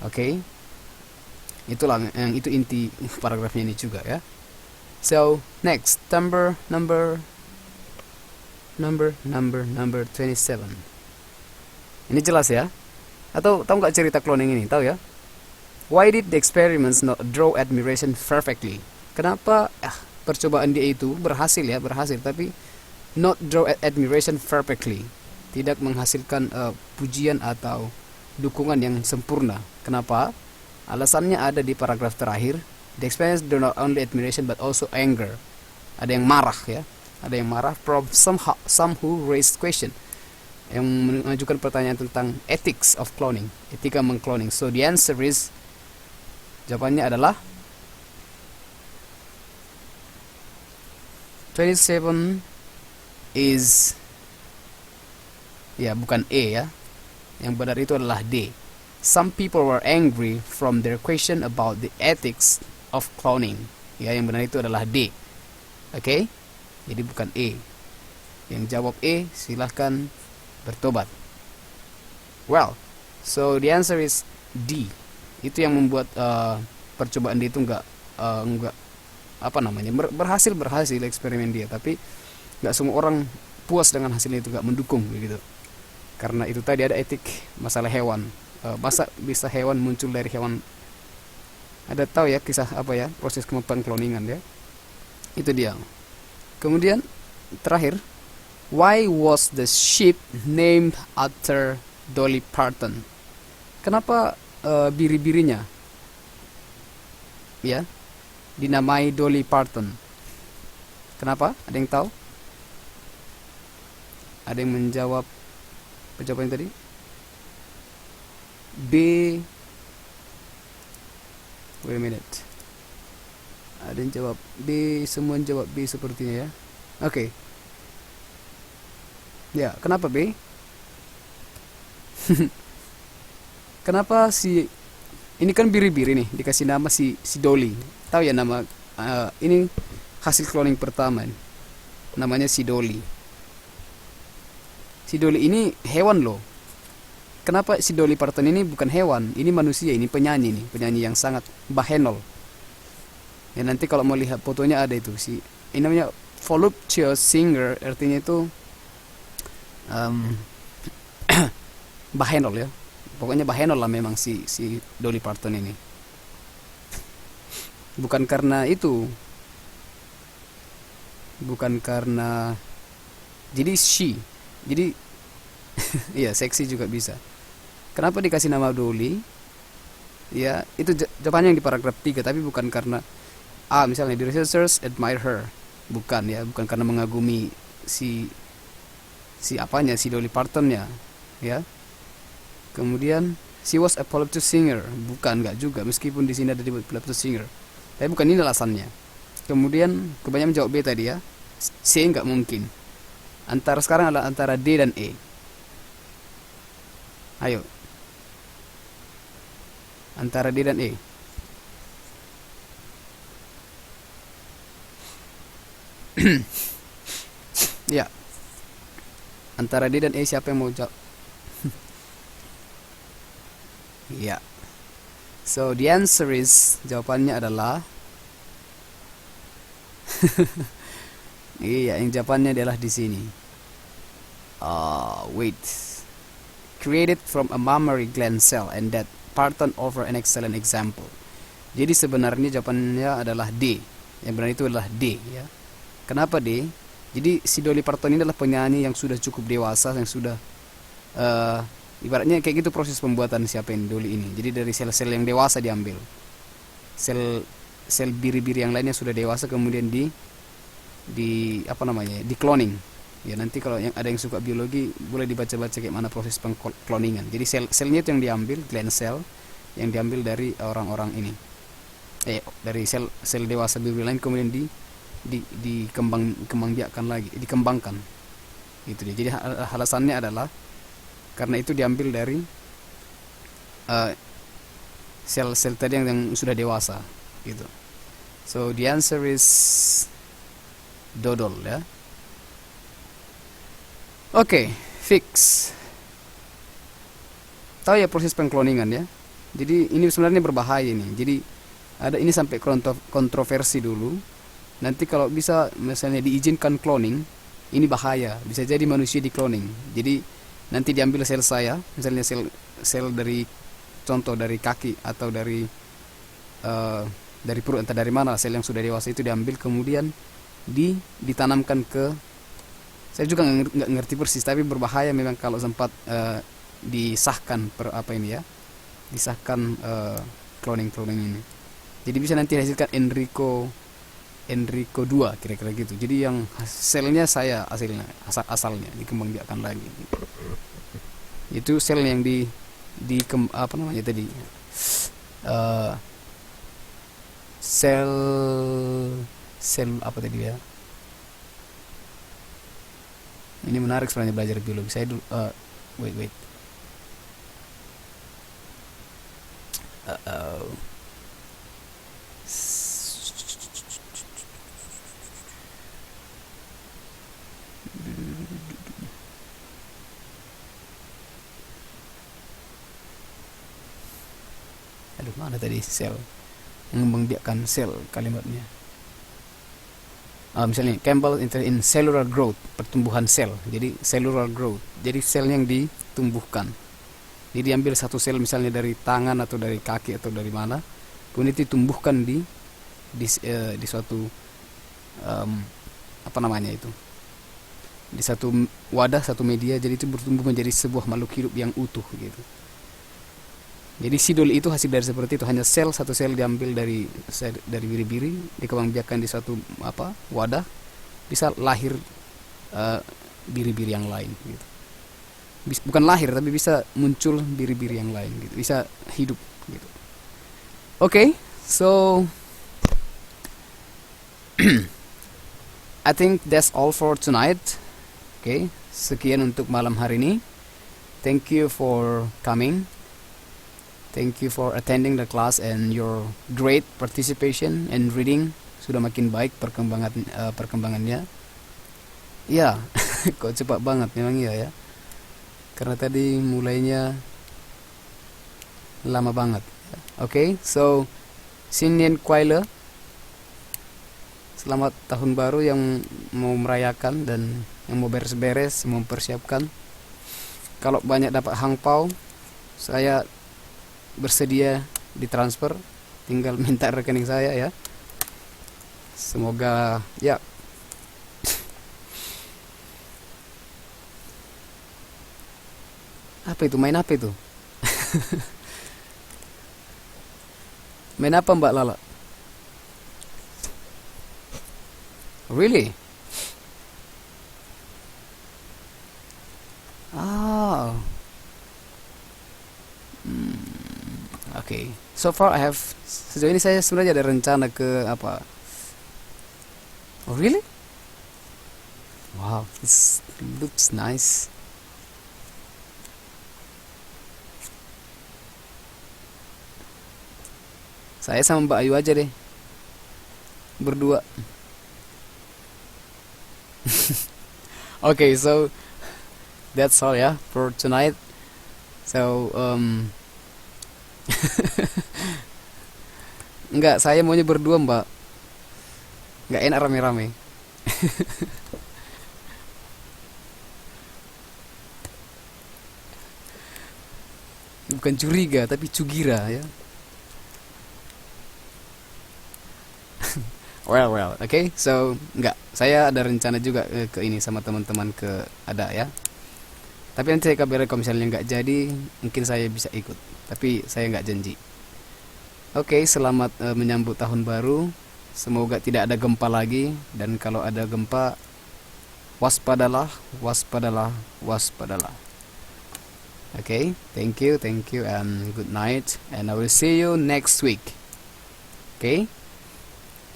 Oke. Itulah yang itu inti paragrafnya ini juga ya. So, next, number 27. Ini jelas ya? Atau tahu nggak cerita cloning ini? Tahu ya? Why did the experiments not draw admiration perfectly? Kenapa percobaan dia itu berhasil, tapi not draw admiration perfectly, tidak menghasilkan pujian atau dukungan yang sempurna? Kenapa? Alasannya ada di paragraf terakhir. The experiments do not only admiration but also anger. Ada yang marah ya, ada yang marah from some who raised question, yang mengajukan pertanyaan tentang ethics of cloning, etika mengcloning. So the answer is, jawabannya adalah 27 is ya, bukan E ya. Yang benar itu adalah D. Some people were angry from their question about the ethics of cloning. Ya, yang benar itu adalah D. Oke? Jadi bukan E. Yang jawab E silahkan bertobat. Well, so the answer is D. Itu yang membuat percobaan dia itu enggak berhasil eksperimen dia, tapi enggak semua orang puas dengan hasilnya itu, enggak mendukung begitu. Karena itu tadi ada etik masalah hewan. Masa bisa hewan muncul dari hewan? Ada tahu ya kisah apa ya, proses pengkloningan ya. Itu dia. Kemudian terakhir, why was the sheep named after Dolly Parton? Kenapa biri-birinya ya dinamai Dolly Parton? Kenapa? Ada yang tahu? Ada yang menjawab jawaban tadi? B. Wait a minute. Ada yang jawab B, semua jawab B sepertinya ya. Oke. Ya, kenapa B? Kenapa si ini kan biri-biri nih dikasih nama si Dolly. Tahu ya nama ini hasil cloning pertama nih. Namanya si Dolly. Si Dolly ini hewan loh. Kenapa si Dolly Parton ini bukan hewan? Ini manusia, ini penyanyi nih, penyanyi yang sangat bahenol. Ya nanti kalau mau lihat fotonya ada itu ini namanya voluptuous singer, artinya itu bahenol ya. Pokoknya bahenol lah memang si Dolly Parton ini. Bukan karena itu. Bukan karena jadi Jadi iya seksi juga bisa. Kenapa dikasih nama Dolly? Ya, itu jawabannya yang di paragraf 3, tapi bukan karena misalnya the researchers admire her. Bukan ya, bukan karena mengagumi si Dolly Partonnya, ya. Kemudian she was a voluptuous singer, bukan, enggak juga, meskipun di sini ada disebut voluptuous singer. Tapi bukan ini alasannya. Kemudian kebanyakan jawab B tadi ya. C enggak mungkin. Sekarang adalah antara D dan E. Ayo. Antara D dan E. Ya. Antara D dan E siapa yang mau jawab? Ya. So the answer is, jawabannya adalah iya, yang jawabannya adalah di sini. Wait. Created from a mammary gland cell, and that Parton offer an excellent example. Jadi sebenarnya jawabannya adalah D. Yang benar itu adalah D ya. Kenapa D? Jadi si Dolly Parton ini adalah penyanyi yang sudah cukup dewasa, yang sudah ibaratnya kayak gitu proses pembuatan siapa ini Dolly ini. Jadi dari sel-sel yang dewasa diambil. Sel biri-biri yang lainnya sudah dewasa, kemudian di cloning. Ya nanti kalau yang ada yang suka biologi boleh dibaca-baca kayak mana proses pengkloningan. Jadi selnya itu yang diambil, gland cell yang diambil dari orang-orang ini. Dari sel dewasa biri lain, kemudian dikembangkan. Itu dia. Jadi alasannya adalah karena itu diambil dari sel tadi yang sudah dewasa gitu. So the answer is dodol ya. Oke, fix. Tahu ya proses pengkloningan ya. Jadi ini sebenarnya berbahaya nih. Jadi ada ini sampai kontroversi dulu. Nanti kalau bisa misalnya diizinkan cloning, ini bahaya. Bisa jadi manusia di cloning. Jadi nanti diambil sel saya, misalnya sel dari contoh dari kaki atau dari perut, entah dari mana sel yang sudah dewasa itu diambil, kemudian ditanamkan ke, saya juga nggak ngerti persis, tapi berbahaya memang kalau sempat disahkan disahkan cloning ini. Jadi bisa nanti hasilkan Enrico 2 kira-kira gitu. Jadi yang selnya saya asalnya dikembangbiakkan lagi. Itu sel yang sel apa tadi ya? Ini menarik sebenarnya belajar biologi. Saya dulu wait. Aduh, mana tadi sel yang mengembangbiakkan sel kalimatnya? Misalnya Campbell in cellular growth, pertumbuhan sel. Jadi cellular growth, jadi sel yang ditumbuhkan. Jadi diambil satu sel misalnya dari tangan atau dari kaki atau dari mana, kemudian ditumbuhkan di suatu di satu wadah, satu media. Jadi itu bertumbuh menjadi sebuah makhluk hidup yang utuh gitu. Jadi sidol itu hasil dari seperti itu, hanya satu sel diambil dari biri-biri, dikembangbiakkan di suatu wadah, bisa lahir biri-biri yang lain gitu. Bukan lahir, tapi bisa muncul biri-biri yang lain gitu, bisa hidup gitu. Okay, so I think that's all for tonight. Okay, sekian untuk malam hari ini. Thank you for coming. Thank you for attending the class and your great participation and reading. Sudah makin baik perkembangannya. Ya, kok cepat banget memang ya. Karena tadi mulainya lama banget. Okay, so Xin Nian Kuai Le. Selamat tahun baru yang mau merayakan dan yang mau beres-beres, mempersiapkan. Kalau banyak dapat hangpau, saya bersedia ditransfer. Tinggal minta rekening saya ya. Semoga ya. Apa itu? Main apa itu? Main apa Mbak Lala? Really? Oh. Okay. So far I have, sejauh ini saya sebenarnya ada rencana ke apa? Oh really? Wow, this looks nice. Saya sama Mbak Ayu aja deh. Berdua. Okay, so that's all ya for tonight. So enggak, saya maunya berdua Mbak. Enggak enak rame-rame. Bukan curiga tapi cugira ya. Well, okay. So, enggak, saya ada rencana juga ke ini sama teman-teman ada ya. Tapi nanti saya kabarin kalau misalnya enggak jadi, mungkin saya bisa ikut. Tapi saya enggak janji. Oke, selamat menyambut tahun baru. Semoga tidak ada gempa lagi, dan kalau ada gempa, waspadalah, waspadalah, waspadalah. Okay, thank you, and good night, and I will see you next week. Okay.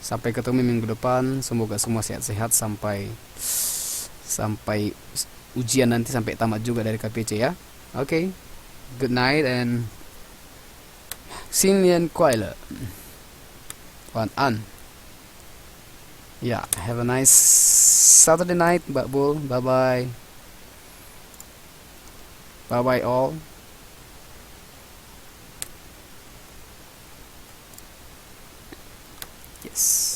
Sampai ketemu minggu depan. Semoga semua sehat-sehat sampai ujian nanti, sampai tamat juga dari KPC ya. Okay. Good night and Xin Nian Kuai Le. Wan An. Yeah, have a nice Saturday night, Mbak Bul. Bye-bye. Bye-bye all. Yes.